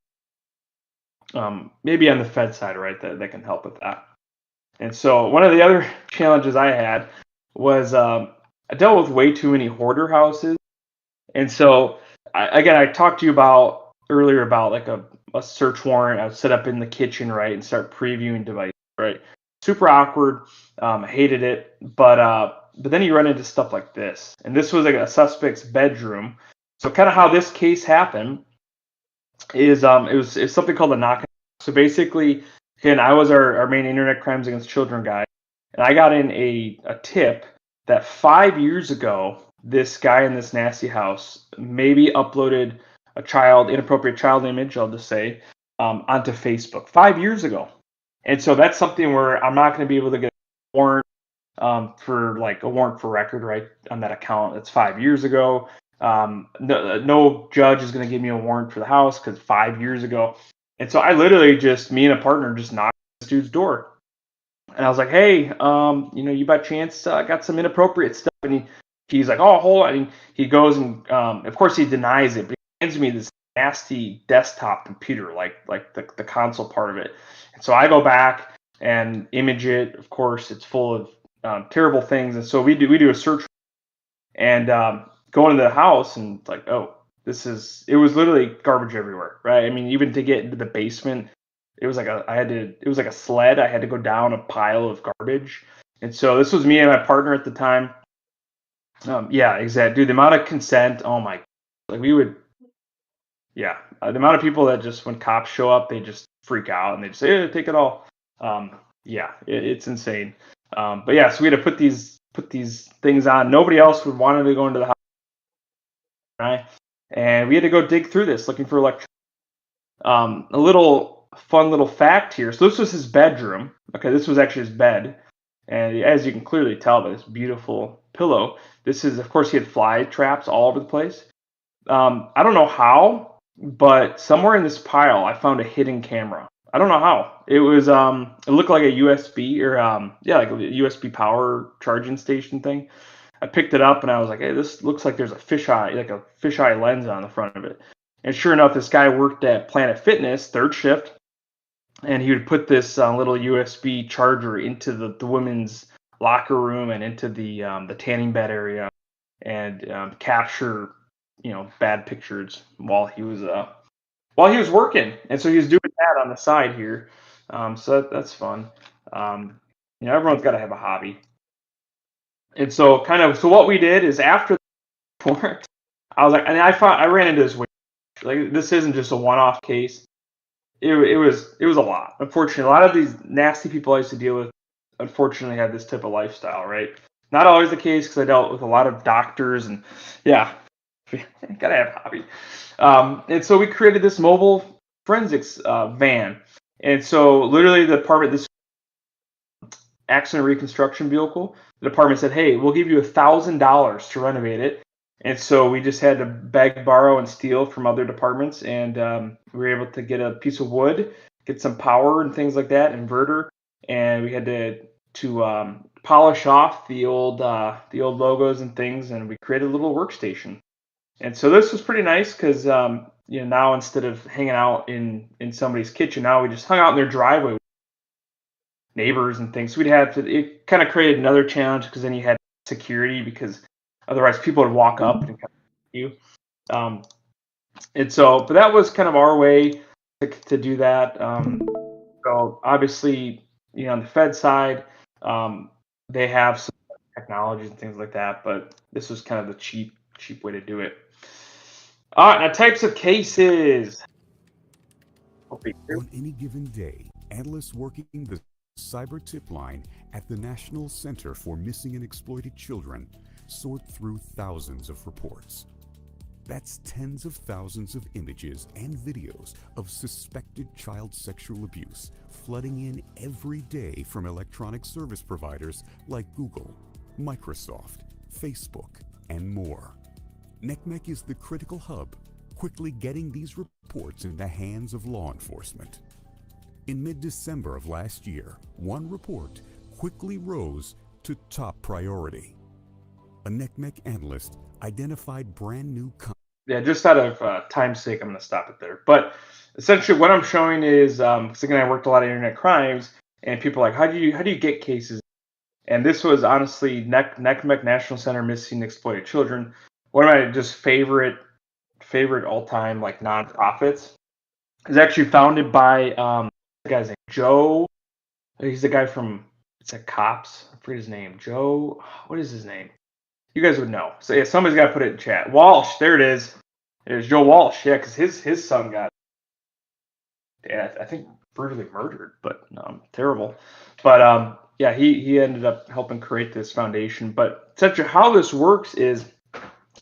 maybe on the Fed side, right, that can help with that. And so one of the other challenges I had was I dealt with way too many hoarder houses. And so, I talked to you about earlier about like a search warrant. I would set up in the kitchen, right, and start previewing devices, right? Super awkward. I hated it. But But then you run into stuff like this, and this was like a suspect's bedroom. So kind of how this case happened is it's something called a knock. So basically, again, I was our main internet crimes against children guy, and I got in a tip that 5 years ago, this guy in this nasty house maybe uploaded a inappropriate child image, I'll just say, onto Facebook 5 years ago. And so that's something where I'm not going to be able to get a warrant for like a warrant for record, right, on that account. That's 5 years ago. No judge is going to give me a warrant for the house because 5 years ago. And so I literally me and a partner just knocked on this dude's door. And I was like, hey, you by chance got some inappropriate stuff? And he's like, oh, hold on. And he goes and, of course, he denies it, but he hands me this nasty desktop computer, like the console part of it. And so I go back and image it. Of course, it's full of terrible things. And so we do a search and go into the house and like, oh, it was literally garbage everywhere, right? I mean, even to get into the basement, it was like a sled. I had to go down a pile of garbage. And so this was me and my partner at the time. Yeah, exactly. Dude, the amount of consent, oh my, like the amount of people that just, when cops show up, they just freak out and they just say, hey, take it all. It's insane. But yeah, so we had to put these things on. Nobody else would want to go into the house. Right? And we had to go dig through this looking for electricity. A fun little fact here. So this was his bedroom. Okay, this was actually his bed. And as you can clearly tell by this beautiful pillow, this is, of course, he had fly traps all over the place. I don't know how, but somewhere in this pile, I found a hidden camera. I don't know how. It was, it looked like a USB or, like a USB power charging station thing. I picked it up and I was like, hey, this looks like there's a fisheye lens on the front of it. And sure enough, this guy worked at Planet Fitness, third shift, and he would put this little USB charger into the women's locker room and into the tanning bed area, and capture bad pictures while he was working. And so he was doing that on the side here. So that's fun. Everyone's got to have a hobby. And so what we did is after the warrant, I was like, and I ran into this way. Like, this isn't just a one-off case. It was a lot. Unfortunately, a lot of these nasty people I used to deal with, unfortunately, had this type of lifestyle, right? Not always the case, because I dealt with a lot of doctors, and yeah, gotta have a hobby. And so we created this mobile forensics van. And so literally this accident reconstruction vehicle, the department said, hey, we'll give you $1,000 to renovate it. And so we just had to beg, borrow, and steal from other departments, and we were able to get a piece of wood, get some power and things like that, inverter, and we had to polish off the old logos and things, and we created a little workstation. And so this was pretty nice because now instead of hanging out in somebody's kitchen, now we just hung out in their driveway with neighbors and things. So it kind of created another challenge, because then you had security, because otherwise people would walk up and kind of you. And so, but that was kind of our way to do that. So obviously, on the Fed side, they have some technologies and things like that, but this was kind of the cheap way to do it. All right, now types of cases. On any given day, analysts working the cyber tip line at the National Center for Missing and Exploited Children sort through thousands of reports. That's tens of thousands of images and videos of suspected child sexual abuse flooding in every day from electronic service providers like Google, Microsoft, Facebook, and more. NCMEC is the critical hub, quickly getting these reports in the hands of law enforcement. In mid-December of last year, one report quickly rose to top priority. A NCMEC analyst identified brand new Yeah, just out of time's sake, I'm going to stop it there. But essentially what I'm showing is, because again, I worked a lot of internet crimes, and people are like, how do you get cases? And this was honestly NCMEC, National Center Missing and Exploited Children, one of my just favorite all-time like nonprofits. It's actually founded by the guy's name Joe. He's the guy from it's a cops. I forget his name. Joe. What is his name? You guys would know. So yeah, somebody's got to put it in chat. Walsh. There it is. There's Joe Walsh. Yeah, because his son got, yeah, I think brutally murdered, but terrible. But yeah, he ended up helping create this foundation. But essentially, how this works is,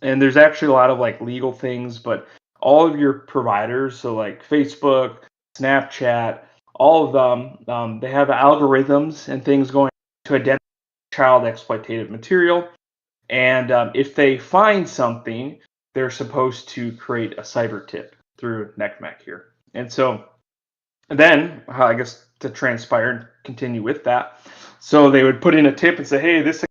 and there's actually a lot of like legal things, but all of your providers, so like Facebook, Snapchat, all of them, they have algorithms and things going to identify child exploitative material. And if they find something, they're supposed to create a cyber tip through NECMEC here. And so then, I guess to transpire and continue with that, so they would put in a tip and say, hey, this,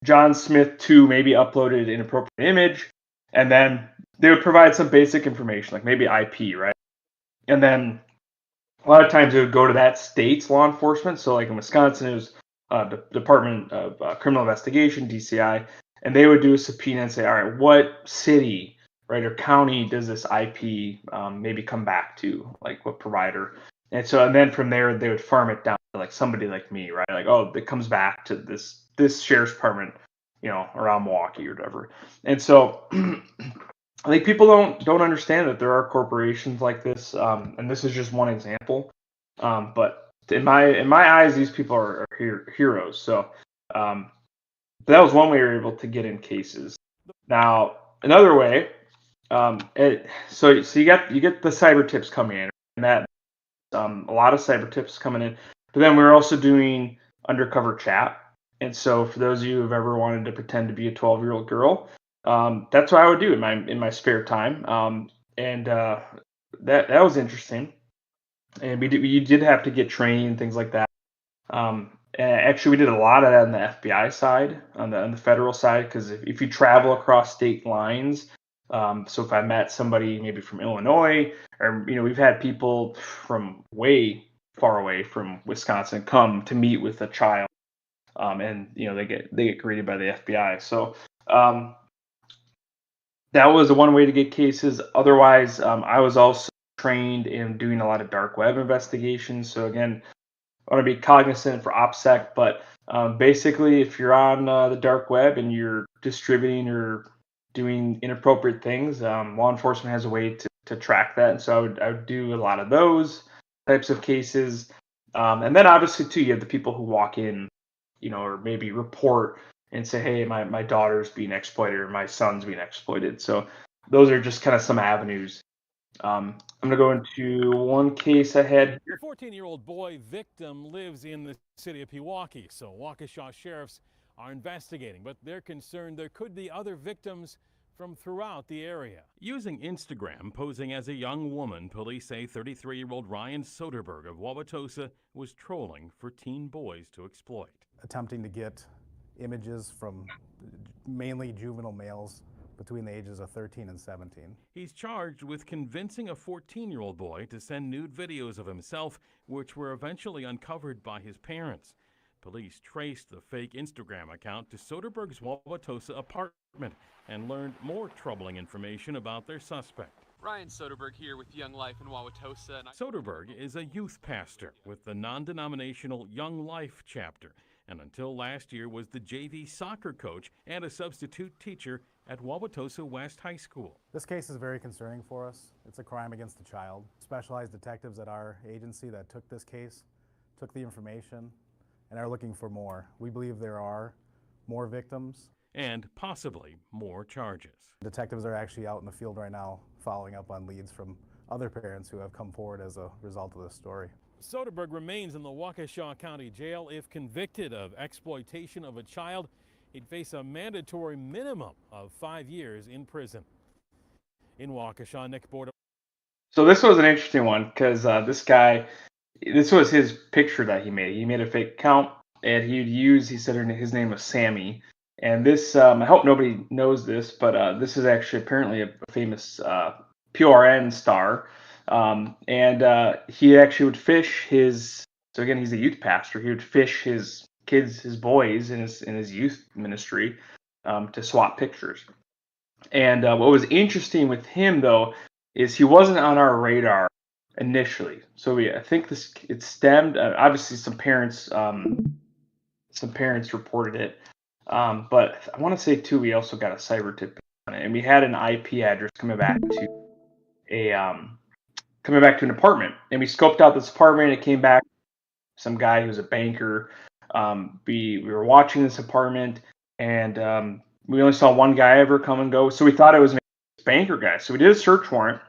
John Smith 2 maybe uploaded an inappropriate image, and then they would provide some basic information, like maybe IP, right? And then a lot of times it would go to that state's law enforcement. So like in Wisconsin, it was the Department of Criminal Investigation, DCI, and they would do a subpoena and say, all right, what city, right, or county does this IP maybe come back to, like what provider? And then from there, they would farm it down to like somebody like me, right? Like, oh, it comes back to this sheriff's department, around Milwaukee or whatever. And so I think people don't understand that there are corporations like this, and this is just one example. But in my eyes, these people are heroes. So that was one way we were able to get in cases. Now another way, so you get the cyber tips coming in, and that a lot of cyber tips coming in. But then we're also doing undercover chat. And so for those of you who've ever wanted to pretend to be a 12-year-old girl, that's what I would do in my spare time. And that was interesting. And we did have to get training and things like that. And actually, we did a lot of that on the FBI side, on the federal side, because if you travel across state lines, so if I met somebody maybe from Illinois, or we've had people from way far away from Wisconsin come to meet with a child, and they get greeted by the FBI. So that was one way to get cases. Otherwise, I was also trained in doing a lot of dark web investigations. So again, I want to be cognizant for OPSEC, but basically, if you're on the dark web and you're distributing or doing inappropriate things, law enforcement has a way to track that. And so I would do a lot of those types of cases. And then obviously, too, you have the people who walk in, or maybe report and say, hey, my daughter's being exploited or my son's being exploited. So those are just kind of some avenues. I'm going to go into one case I had. A 14-year-old boy victim lives in the city of Pewaukee, so Waukesha sheriffs are investigating, but they're concerned there could be other victims from throughout the area. Using Instagram, posing as a young woman, police say 33-year-old Ryan Soderberg of Wauwatosa was trolling for teen boys to exploit. Attempting to get images from mainly juvenile males between the ages of 13 and 17. He's charged with convincing a 14-year-old boy to send nude videos of himself, which were eventually uncovered by his parents. Police traced the fake Instagram account to Soderberg's Wauwatosa apartment and learned more troubling information about their suspect. Ryan Soderberg here with Young Life in Wauwatosa. Soderberg is a youth pastor with the non-denominational Young Life chapter, and until last year was the JV soccer coach and a substitute teacher at Wauwatosa West High School. This case is very concerning for us. It's a crime against a child. Specialized detectives at our agency that took this case, took the information, and are looking for more. We believe there are more victims. And possibly more charges. Detectives are actually out in the field right now following up on leads from other parents who have come forward as a result of this story. Soderberg remains in the Waukesha County Jail. If convicted of exploitation of a child, he'd face a mandatory minimum of 5 years in prison. In Waukesha, Nick Borda. So this was an interesting one because this guy, this was his picture that he made. He made a fake account, and he said his name was Sammy. And this, I hope nobody knows this, but this is actually apparently a famous PRN star. And he actually would fish so again, he's a youth pastor. He would fish his kids, his boys in his youth ministry to swap pictures. And what was interesting with him, though, is he wasn't on our radar initially. So I think it stemmed. Obviously, some parents reported it, but I want to say too, we also got a cyber tip on it, and we had an IP address coming back to an apartment, and we scoped out this apartment. And it came back some guy who's a banker. We were watching this apartment, and we only saw one guy ever come and go, so we thought it was this banker guy. So we did a search warrant,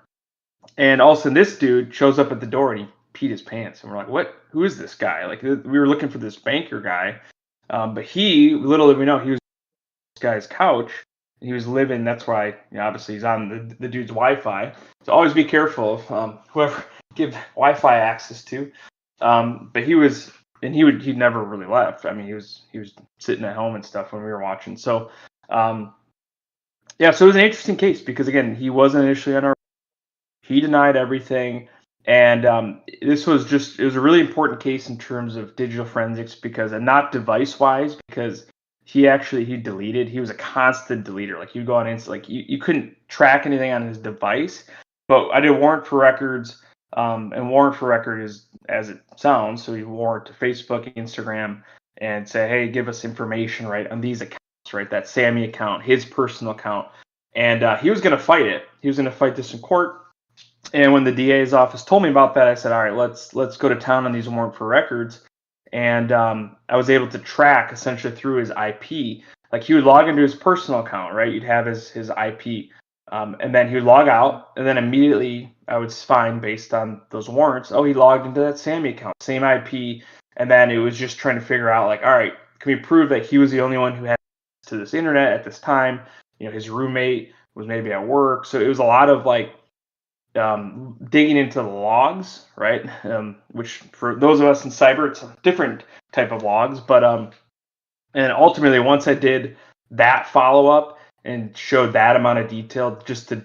and all of a sudden this dude shows up at the door and he peed his pants, and we're like, "What? Who is this guy?" Like, we were looking for this banker guy, but little did we know, he was this guy's couch. He was living. That's why, obviously, he's on the dude's Wi-Fi. So always be careful of whoever give Wi-Fi access to. But he'd never really left. I mean, he was sitting at home and stuff when we were watching. So, so it was an interesting case because, again, he wasn't initially on our. He denied everything, and this was it was a really important case in terms of digital forensics because, and not device-wise, because he deleted. He was a constant deleter. Like, he'd go on Insta, like you couldn't track anything on his device. But I did warrant for records, and warrant for record is as it sounds. So you warrant to Facebook, Instagram, and say, hey, give us information, right, on these accounts, right, that Sammy account, his personal account, and he was going to fight it. He was going to fight this in court. And when the DA's office told me about that, I said, all right, let's go to town on these warrant for records. And I was able to track essentially through his IP. Like, he would log into his personal account, right? You'd have his IP. And then he would log out, and then immediately I would find, based on those warrants, he logged into that Sammy account, same IP. And then it was just trying to figure out, like, all right, can we prove that he was the only one who had access to this internet at this time? His roommate was maybe at work. So it was a lot of, like, digging into the logs, right? Which for those of us in cyber, it's a different type of logs. But and ultimately, once I did that follow up and showed that amount of detail just to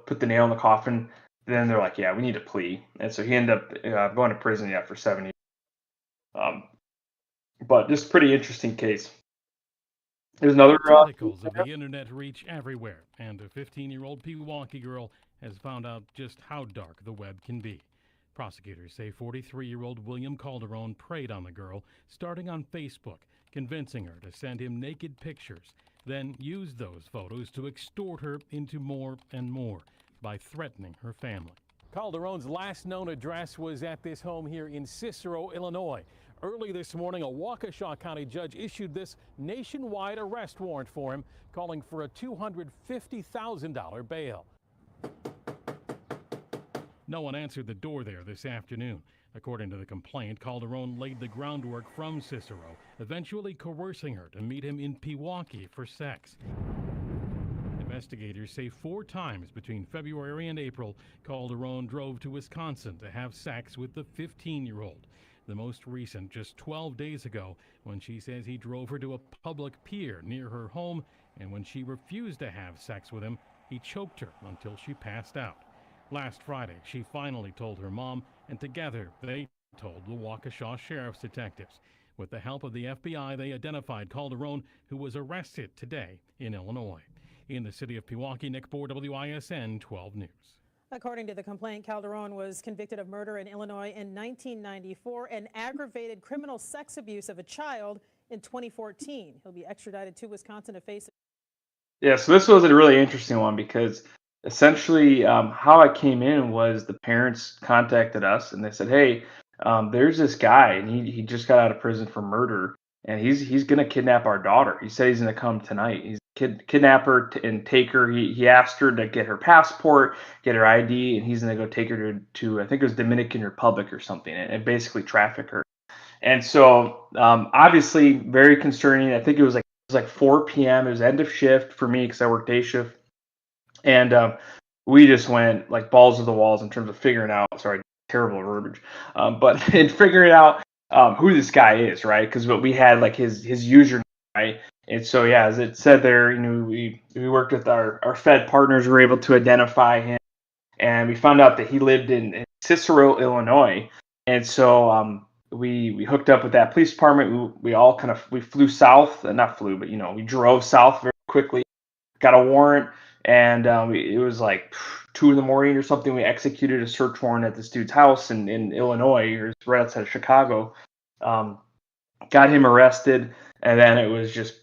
put the nail in the coffin, then they're like, yeah, we need a plea. And so he ended up going to prison for 7 years. But just pretty interesting case. There's another tentacles of the internet reach everywhere, and a 15-year-old Pewaukee girl has found out just how dark the web can be. Prosecutors say 43-year-old William Calderon preyed on the girl, starting on Facebook, convincing her to send him naked pictures, then used those photos to extort her into more and more by threatening her family. Calderon's last known address was at this home here in Cicero, Illinois. Early this morning, a Waukesha County judge issued this nationwide arrest warrant for him, calling for a $250,000 bail. No one answered the door there this afternoon. According to the complaint, Calderon laid the groundwork from Cicero, eventually coercing her to meet him in Pewaukee for sex. Investigators say 4 times between February and April, Calderon drove to Wisconsin to have sex with the 15-year-old. The most recent just 12 days ago, when she says he drove her to a public pier near her home, and when she refused to have sex with him, he choked her until she passed out. Last Friday, she finally told her mom, and together they told the Waukesha Sheriff's detectives. With the help of the FBI, they identified Calderon, who was arrested today in Illinois. In the city of Pewaukee, Nick Bohr, WISN 12 News. According to the complaint, Calderon was convicted of murder in Illinois in 1994 and aggravated criminal sex abuse of a child in 2014. He'll be extradited to Wisconsin to face. Yeah, so this was a really interesting one because essentially how I came in was the parents contacted us and they said, hey, there's this guy and he just got out of prison for murder and he's going to kidnap our daughter. He said he's going to come tonight. He's kidnap her and take her. He asked her to get her passport, get her ID, and he's going to go take her to I think it was Dominican Republic or something, and basically traffic her. And so obviously very concerning. I think it was like 4 p.m. It was end of shift for me because I work day shift. And we just went like balls to the walls in terms of figuring out, sorry, terrible verbiage, but in figuring out who this guy is, right? Because we had like his username, right? And so, yeah, as it said there, we worked with our Fed partners. We were able to identify him, and we found out that he lived in Cicero, Illinois. And so we hooked up with that police department. We flew south, not flew, but we drove south very quickly, got a warrant, And it was like 2 in the morning or something. We executed a search warrant at this dude's house in Illinois, or right outside of Chicago. Got him arrested, and then it was just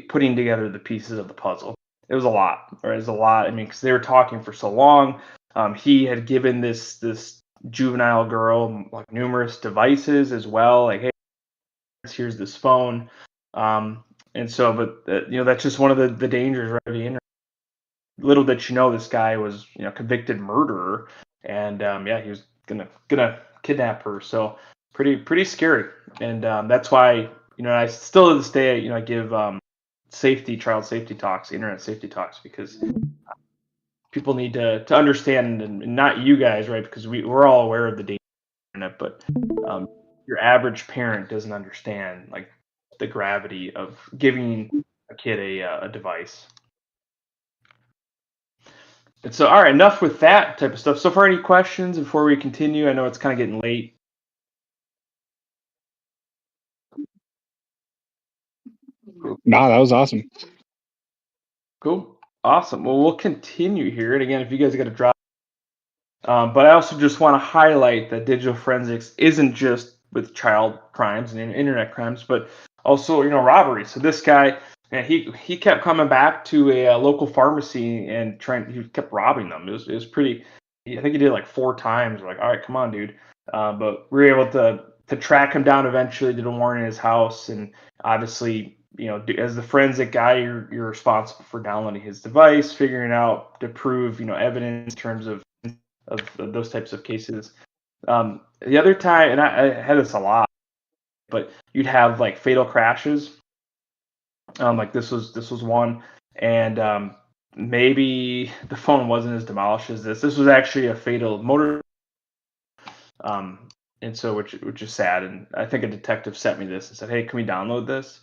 putting together the pieces of the puzzle. It was a lot, right? It was a lot. I mean, because they were talking for so long. He had given this juvenile girl like numerous devices as well. Like, hey, here's this phone. And so, but that's just one of the dangers, right, of the internet. Little did you know, this guy was convicted murderer, and he was gonna kidnap her. So pretty scary, and that's why I still to this day I give child safety talks, internet safety talks, because people need to understand, and not you guys, right? Because we're all aware of the danger of the internet, but your average parent doesn't understand like the gravity of giving a kid a device. And so, all right, enough with that type of stuff. So far, any questions before we continue? I know it's kind of getting late. No, that was awesome. Cool. Awesome. Well, we'll continue here. And again, if you guys got to drop. But I also just want to highlight that digital forensics isn't just with child crimes and internet crimes, but also, robbery. So this guy, man, he kept coming back to a local pharmacy and he kept robbing them. It was pretty. I think he did like 4 times. We're like, all right, come on, dude. But we were able to track him down eventually. Did a warrant in his house, and obviously, as the forensic guy, you're responsible for downloading his device, figuring out to prove evidence in terms of those types of cases. The other time, and I had this a lot, but you'd have like fatal crashes. Like this was one, and maybe the phone wasn't as demolished as this. This was actually a fatal motor. And so which is sad. And I think a detective sent me this and said, "Hey, can we download this?"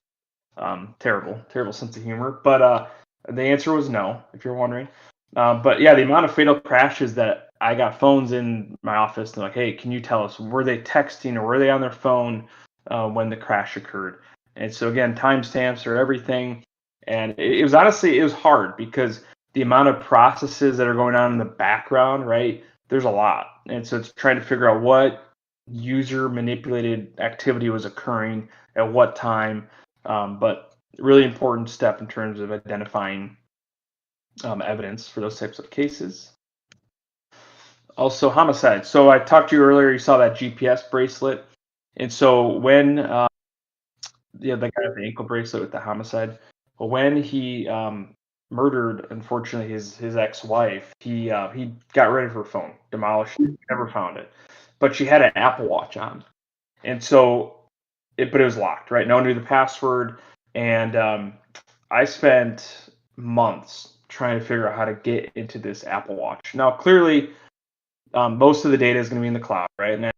Terrible sense of humor. But the answer was no, if you're wondering. But yeah, the amount of fatal crashes that I got phones in my office, and like, hey, can you tell us, were they texting or were they on their phone when the crash occurred? And so again, timestamps are everything. And it was hard because the amount of processes that are going on in the background, right? There's a lot. And so it's trying to figure out what user manipulated activity was occurring at what time. But really important step in terms of identifying evidence for those types of cases. Also, homicide. So I talked to you earlier. You saw that GPS bracelet, and so when the guy with the ankle bracelet with the homicide, well, when he murdered, unfortunately, his ex-wife, he got rid of her phone, demolished it, never found it, but she had an Apple Watch on, and so but it was locked, right? No one knew the password, and I spent months trying to figure out how to get into this Apple Watch. Now, clearly, most of the data is going to be in the cloud, right? And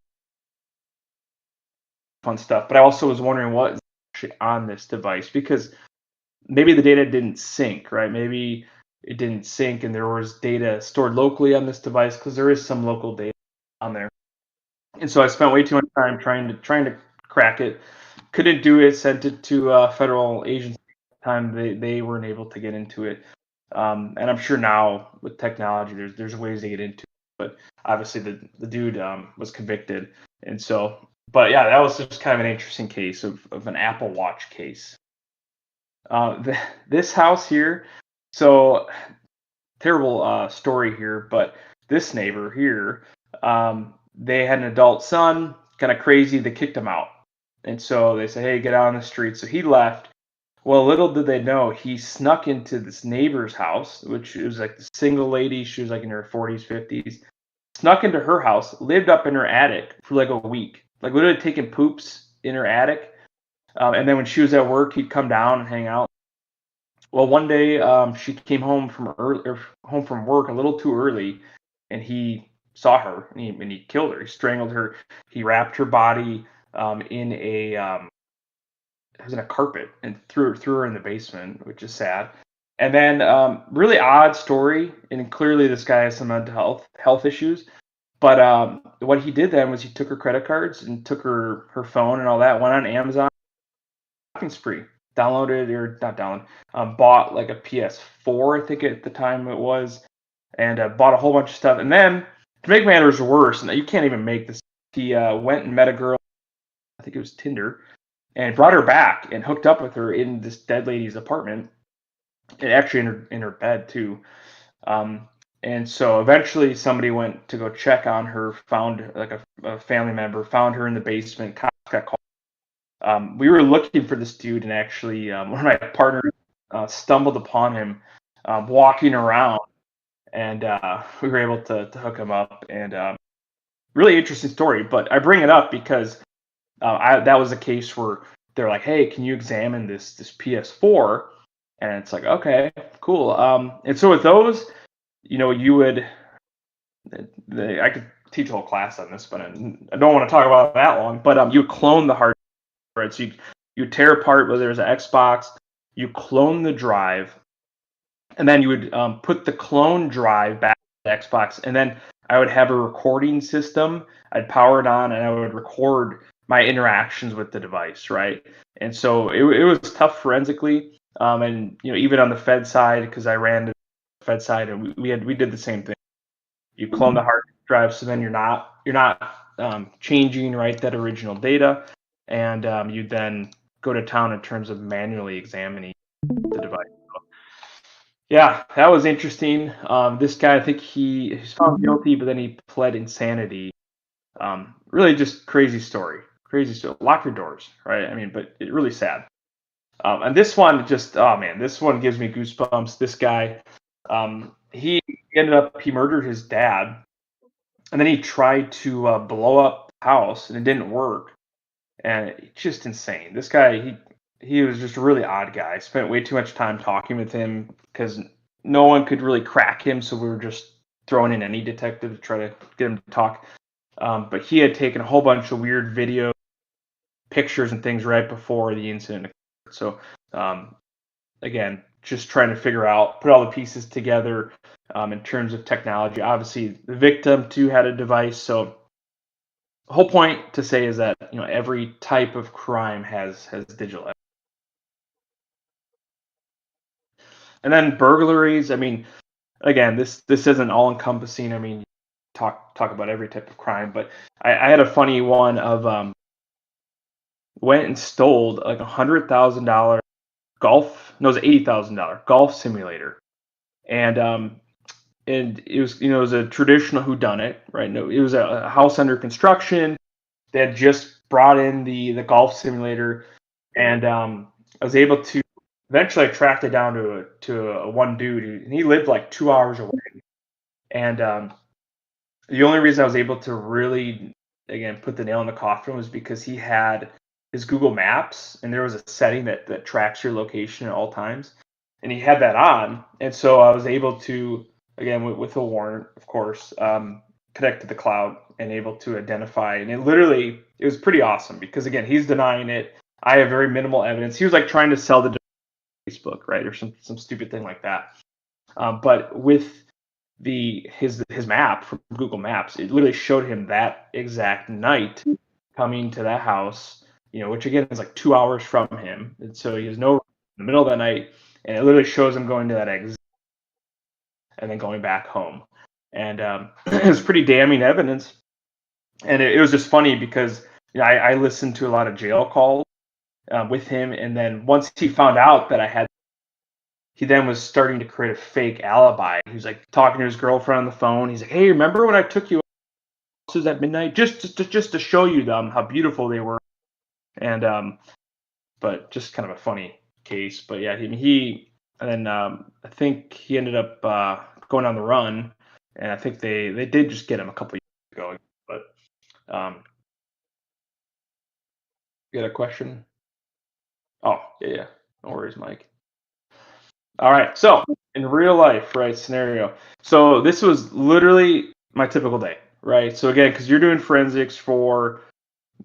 fun stuff. But I also was wondering what is actually on this device, because maybe the data didn't sync, right? Maybe it didn't sync and there was data stored locally on this device, because there is some local data on there. And so I spent way too much time trying to crack it. Couldn't do it. Sent it to a federal agency. Time they weren't able to get into it. And I'm sure now with technology, there's ways to get into it. But obviously the dude was convicted, and so. But yeah, that was just kind of an interesting case of an Apple Watch case. This house here, so terrible story here, but this neighbor here, they had an adult son, kind of crazy. They kicked him out, and so they said, "Hey, get out on the street." So he left. Well, little did they know, he snuck into this neighbor's house, which was like the single lady. She was like in her 40s, 50s. Snuck into her house, lived up in her attic for like a week, like literally taking poops in her attic. And then when she was at work, he'd come down and hang out. Well, one day she came home from work a little too early, and he saw her and he killed her. He strangled her. He wrapped her body in a it was in a carpet and threw her in the basement, which is sad. And then really odd story, and clearly this guy has some mental health issues. But what he did then was he took her credit cards and took her phone and all that, went on Amazon shopping spree. downloaded or not downloaded, bought like a PS4, I think at the time it was, and bought a whole bunch of stuff. And then to make matters worse, and you can't even make this, he went and met a girl, I think it was Tinder, and brought her back and hooked up with her in this dead lady's apartment, and actually in her bed too. And so eventually somebody went to go check on her, found like a family member, found her in the basement. Cops got called. We were looking for this dude, and actually one of my partners stumbled upon him walking around, and we were able to hook him up. And really interesting story. But I bring it up because that was a case where they're like, "Hey, can you examine this PS4?" And it's like, "Okay, cool." And so with those, you would. I could teach a whole class on this, but I don't want to talk about it that long. But you clone the hard drive, right? So you tear apart whether there's an Xbox, you clone the drive, and then you would put the clone drive back to the Xbox, and then I would have a recording system. I'd power it on, and I would record my interactions with the device, right? And so it was tough forensically, and even on the Fed side, because I ran the Fed side, and we did the same thing. You clone the hard drive, so then you're not changing right that original data, and you then go to town in terms of manually examining the device. So, yeah, that was interesting. This guy, I think he's found guilty, but then he pled insanity. Really, just crazy story. Crazy story. Lock your doors, right? I mean, but it really sad. And this one just, oh man, this one gives me goosebumps. This guy, he murdered his dad, and then he tried to blow up the house, and it didn't work. And it's just insane. This guy, he was just a really odd guy. I spent way too much time talking with him because no one could really crack him, so we were just throwing in any detective to try to get him to talk. But he had taken a whole bunch of weird video, pictures, and things right before the incident occurred. So, again, just trying to figure out, put all the pieces together in terms of technology. Obviously, the victim too had a device. So, the whole point to say is that every type of crime has digital evidence. And then burglaries. I mean, again, this isn't all encompassing. I mean, talk about every type of crime, but I had a funny one of went and stole like $100,000 golf. No, it was $80,000 golf simulator, and it was it was a traditional whodunit, right? No, it was a house under construction. They had just brought in the golf simulator, and I was able to eventually I tracked it down to a one dude, and he lived like 2 hours away, and the only reason I was able to really, again, put the nail in the coffin was because he had his Google Maps, and there was a setting that tracks your location at all times, and he had that on, and so I was able to, again, with a warrant, of course, connect to the cloud and able to identify, and it was pretty awesome because, again, he's denying it. I have very minimal evidence. He was like trying to sell the Facebook, right, or some stupid thing like that. But with his map from Google Maps, it literally showed him that exact night coming to that house, which again is like 2 hours from him, and so he has in the middle of that night, and it literally shows him going to that exit and then going back home, and it was pretty damning evidence, and it was just funny because I listened to a lot of jail calls with him, and then once he found out that I had. He then was starting to create a fake alibi. He was like talking to his girlfriend on the phone. He's like, "Hey, remember when I took you houses at midnight just to show you them how beautiful they were?" And but just kind of a funny case. But yeah, he and then I think he ended up going on the run, and I think they did just get him a couple years ago. But you got a question? Oh yeah, no worries, Mike. All right, so in real life, right, scenario. So this was literally my typical day, right? So again, because you're doing forensics for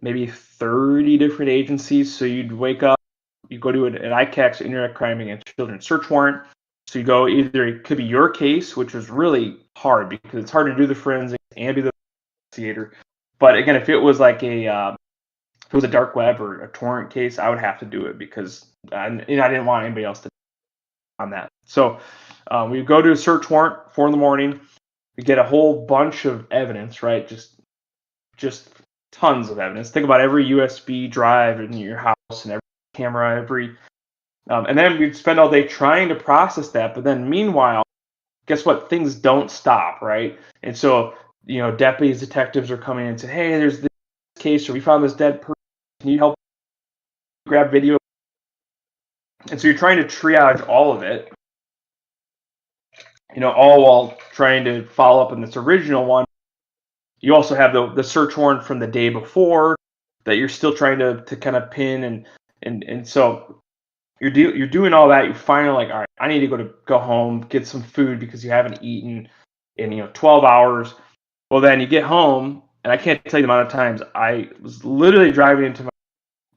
maybe 30 different agencies, so you'd wake up, you go to an ICAC's Internet Crime Against Children search warrant. So you go either, it could be your case, which was really hard because it's hard to do the forensics and be the investigator. But again, if it was like a it was a dark web or a torrent case, I would have to do it because I didn't want anybody else to on that. So we go to a search warrant, 4 a.m. We get a whole bunch of evidence, right? Just tons of evidence. Think about every USB drive in your house and every camera, and then we'd spend all day trying to process that. But then meanwhile, guess what? Things don't stop, right? And so, deputies, detectives are coming in and say, hey, there's this case, or we found this dead person. Can you help grab video? And so you're trying to triage all of it, all while trying to follow up on this original one. You also have the search warrant from the day before that you're still trying to kind of pin, and so you're doing all that. You're finally like, all right, I need to go home, get some food because you haven't eaten in 12 hours. Well, then you get home, and I can't tell you the amount of times I was literally driving into my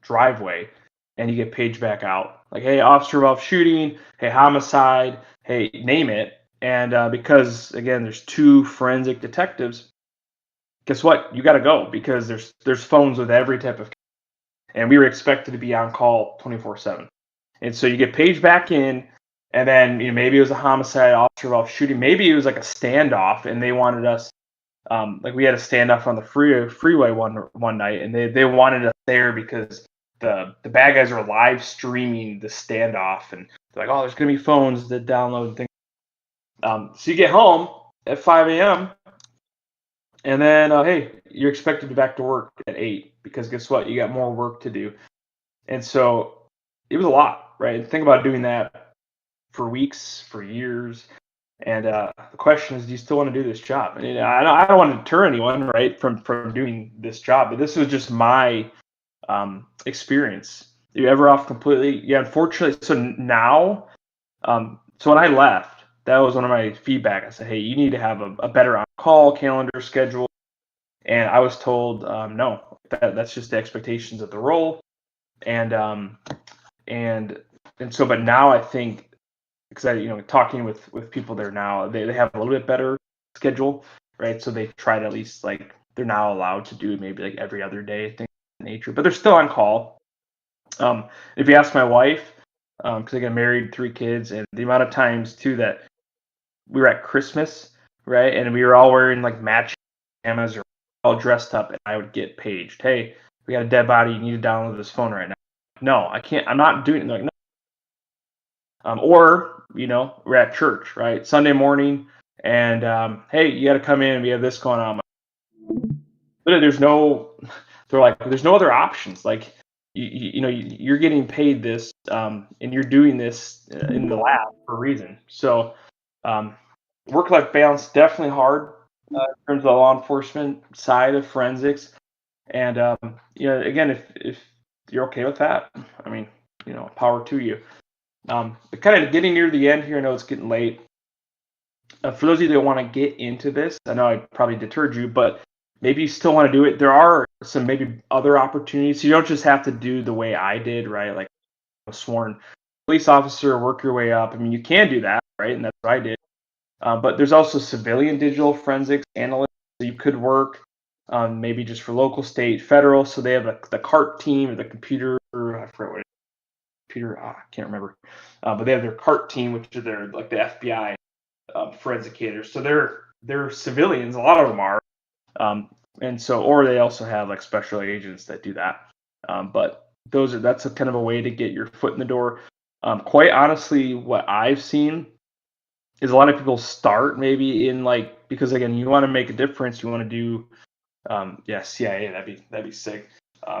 driveway, and you get paged back out like, hey, officer involved shooting, hey, homicide, hey, name it. And because again, there's 2 forensic detectives. Guess what? You got to go because there's phones with every type of, and we were expected to be on call 24/7. And so you get paged back in, and then maybe it was a homicide, officer involved shooting, maybe it was like a standoff, and they wanted us, like we had a standoff on the freeway one night, and they wanted us there because the bad guys are live streaming the standoff, and they're like, oh, there's gonna be phones that download and things. So you get home at 5 a.m. And then, hey, you're expected to be back to work at 8 because guess what? You got more work to do. And so it was a lot, right? And think about doing that for weeks, for years. And the question is, do you still want to do this job? And I don't want to deter anyone, right, from doing this job. But this was just my experience. You ever off completely? Yeah, unfortunately. So now, so when I left, that was one of my feedback. I said, hey, you need to have a better on-call calendar schedule. And I was told, no, that's just the expectations of the role. And so, but now I think, because talking with people there now, they have a little bit better schedule, right? So they try to at least, like, they're now allowed to do maybe like every other day, things of that nature, but they're still on call. If you ask my wife, because I got married, 3 kids, and the amount of times too that we were at Christmas, right, and we were all wearing like matching pajamas or all dressed up, and I would get paged, hey, we got a dead body, you need to download this phone right now. No, I can't. I'm not doing it. Like, no. Or we're at church, right, Sunday morning, and hey, you got to come in. We have this going on. But there's no other options. Like you're getting paid this, and you're doing this in the lab for a reason. So work-life balance definitely hard in terms of the law enforcement side of forensics. And again, if you're okay with that, I mean, power to you. But kind of getting near the end here, I know it's getting late. For those of you that want to get into this, I know I probably deterred you, but maybe you still want to do it. There are some maybe other opportunities. You don't just have to do the way I did, right? Like a sworn police officer, work your way up. I mean, you can do that, right? And that's what I did. But there's also civilian digital forensics analysts that you could work, maybe just for local, state, federal. So they have the CART team or the computer, I forget what it is. Computer, I can't remember. But they have their CART team, which are their like the FBI forensicators. So they're civilians. A lot of them are. And so, or they also have like special agents that do that. But that's a kind of a way to get your foot in the door. Quite honestly, what I've seen is a lot of people start maybe in like, because again, you want to make a difference. You want to do, CIA, that'd be sick.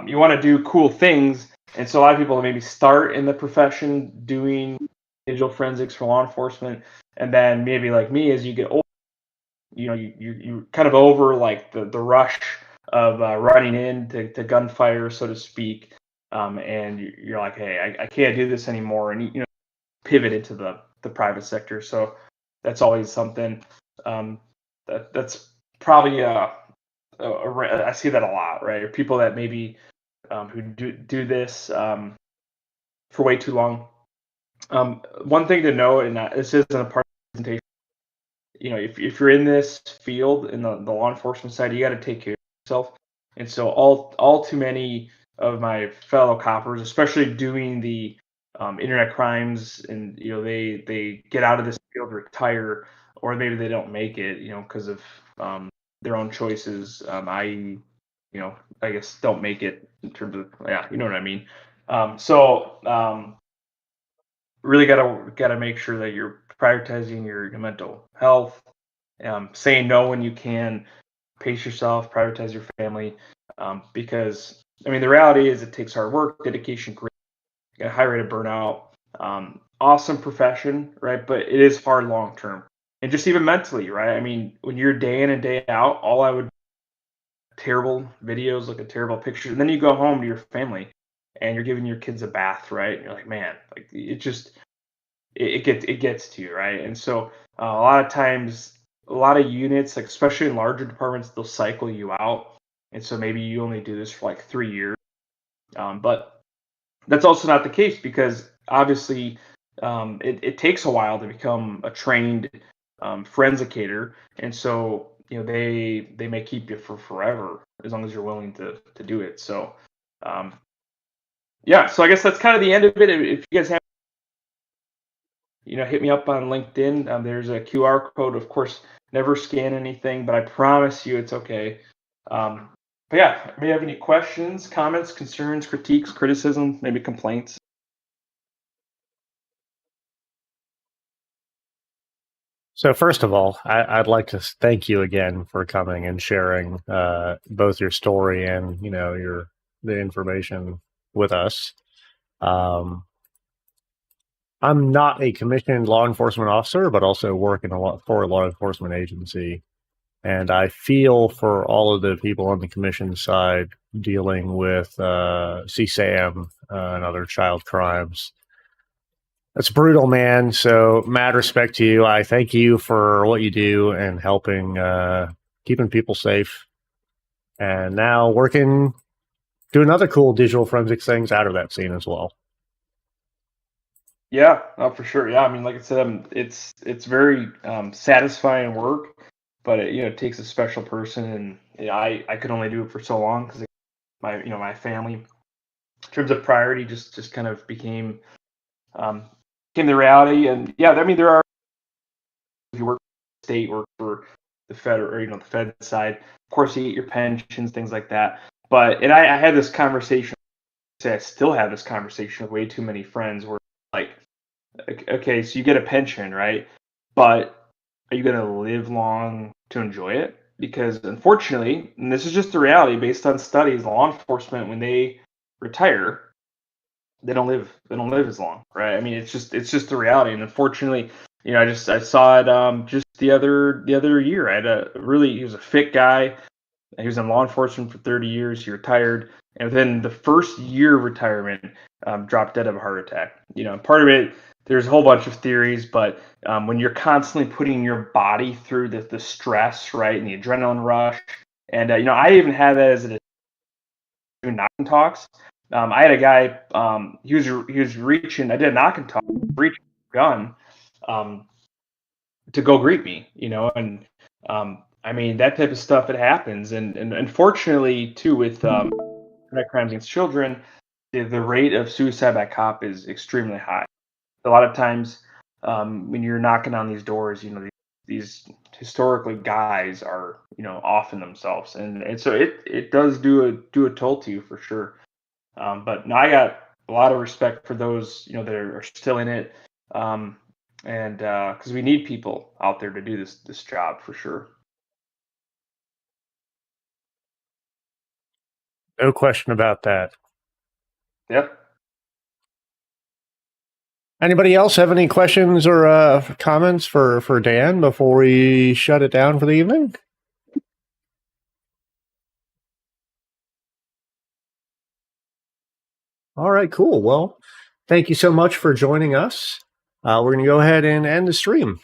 You want to do cool things. And so a lot of people maybe start in the profession doing digital forensics for law enforcement. And then maybe like me, as you get older, you kind of over like the rush of running into gunfire, so to speak. And you're like, hey, I can't do this anymore. And pivot into the private sector. So that's always something that's probably I see that a lot, right? Or people that maybe who do this for way too long. One thing to know, and this isn't a part of the presentation, if you're in this field in the law enforcement side, you got to take care of yourself. And so all too many my fellow coppers, especially doing the internet crimes, and they get out of this field, retire, or maybe they don't make it, because of their own choices. I guess don't make it in terms of, yeah, you know what I mean. Really gotta make sure that you're prioritizing your mental health, saying no when you can, pace yourself, prioritize your family, because I mean the reality is it takes hard work, dedication, a high rate of burnout. Awesome profession, right? But it is hard long term, and just even mentally, right? I mean, when you're day in and day out, all I would terrible videos, look at terrible pictures, and then you go home to your family, and you're giving your kids a bath, right? And you're like, man, like it just it gets to you, right? And so a lot of times, a lot of units, like especially in larger departments, they'll cycle you out, and so maybe you only do this for like 3 years, but that's also not the case because obviously it takes a while to become a trained forensicator, and so they may keep you for forever as long as you're willing to do it. So yeah, so I guess that's kind of the end of it. If you guys have, hit me up on LinkedIn. There's a QR code. Of course, never scan anything, but I promise you it's okay. But yeah, may you have any questions, comments, concerns, critiques, criticism, maybe complaints? So first of all, I'd like to thank you again for coming and sharing both your story and the information with us. I'm not a commissioned law enforcement officer, but also work for a law enforcement agency, and I feel for all of the people on the commission side dealing with CSAM and other child crimes. That's brutal, man. So, mad respect to you. I thank you for what you do and helping keeping people safe. And now doing other cool digital forensics things out of that scene as well. Yeah, for sure. Yeah, I mean, like I said, it's very satisfying work, but it takes a special person, and I could only do it for so long because my family, in terms of priority, just kind of became the reality. And yeah, I mean, there are, if you work for the state, work for the federal, or the Fed side, of course you get your pensions, things like that. But I had this conversation. I still have this conversation with way too many friends where like, okay, so you get a pension, right? But are you going to live long to enjoy it? Because unfortunately, and this is just the reality based on studies, law enforcement, when they retire, they don't live as long, right? I mean, it's just the reality. And unfortunately, I saw it just the other year. I had he was a fit guy. He was in law enforcement for 30 years. He retired, and within the first year of retirement, dropped dead of a heart attack. Part of it, there's a whole bunch of theories, but when you're constantly putting your body through the stress, right, and the adrenaline rush, and I even had that as a knock and talks. I had a guy, he was reaching. I did a knock and talk, reaching a gun, to go greet me, and I mean that type of stuff. It happens, and unfortunately too with internet crimes against children, the rate of suicide by cop is extremely high. A lot of times, when you're knocking on these doors, these historically guys are offing themselves, and so it does do a toll to you for sure. But no, I got a lot of respect for those that are still in it, and because we need people out there to do this job for sure. No question about that. Yep. Anybody else have any questions or comments for Dan before we shut it down for the evening? All right, cool. Well, thank you so much for joining us. We're going to go ahead and end the stream.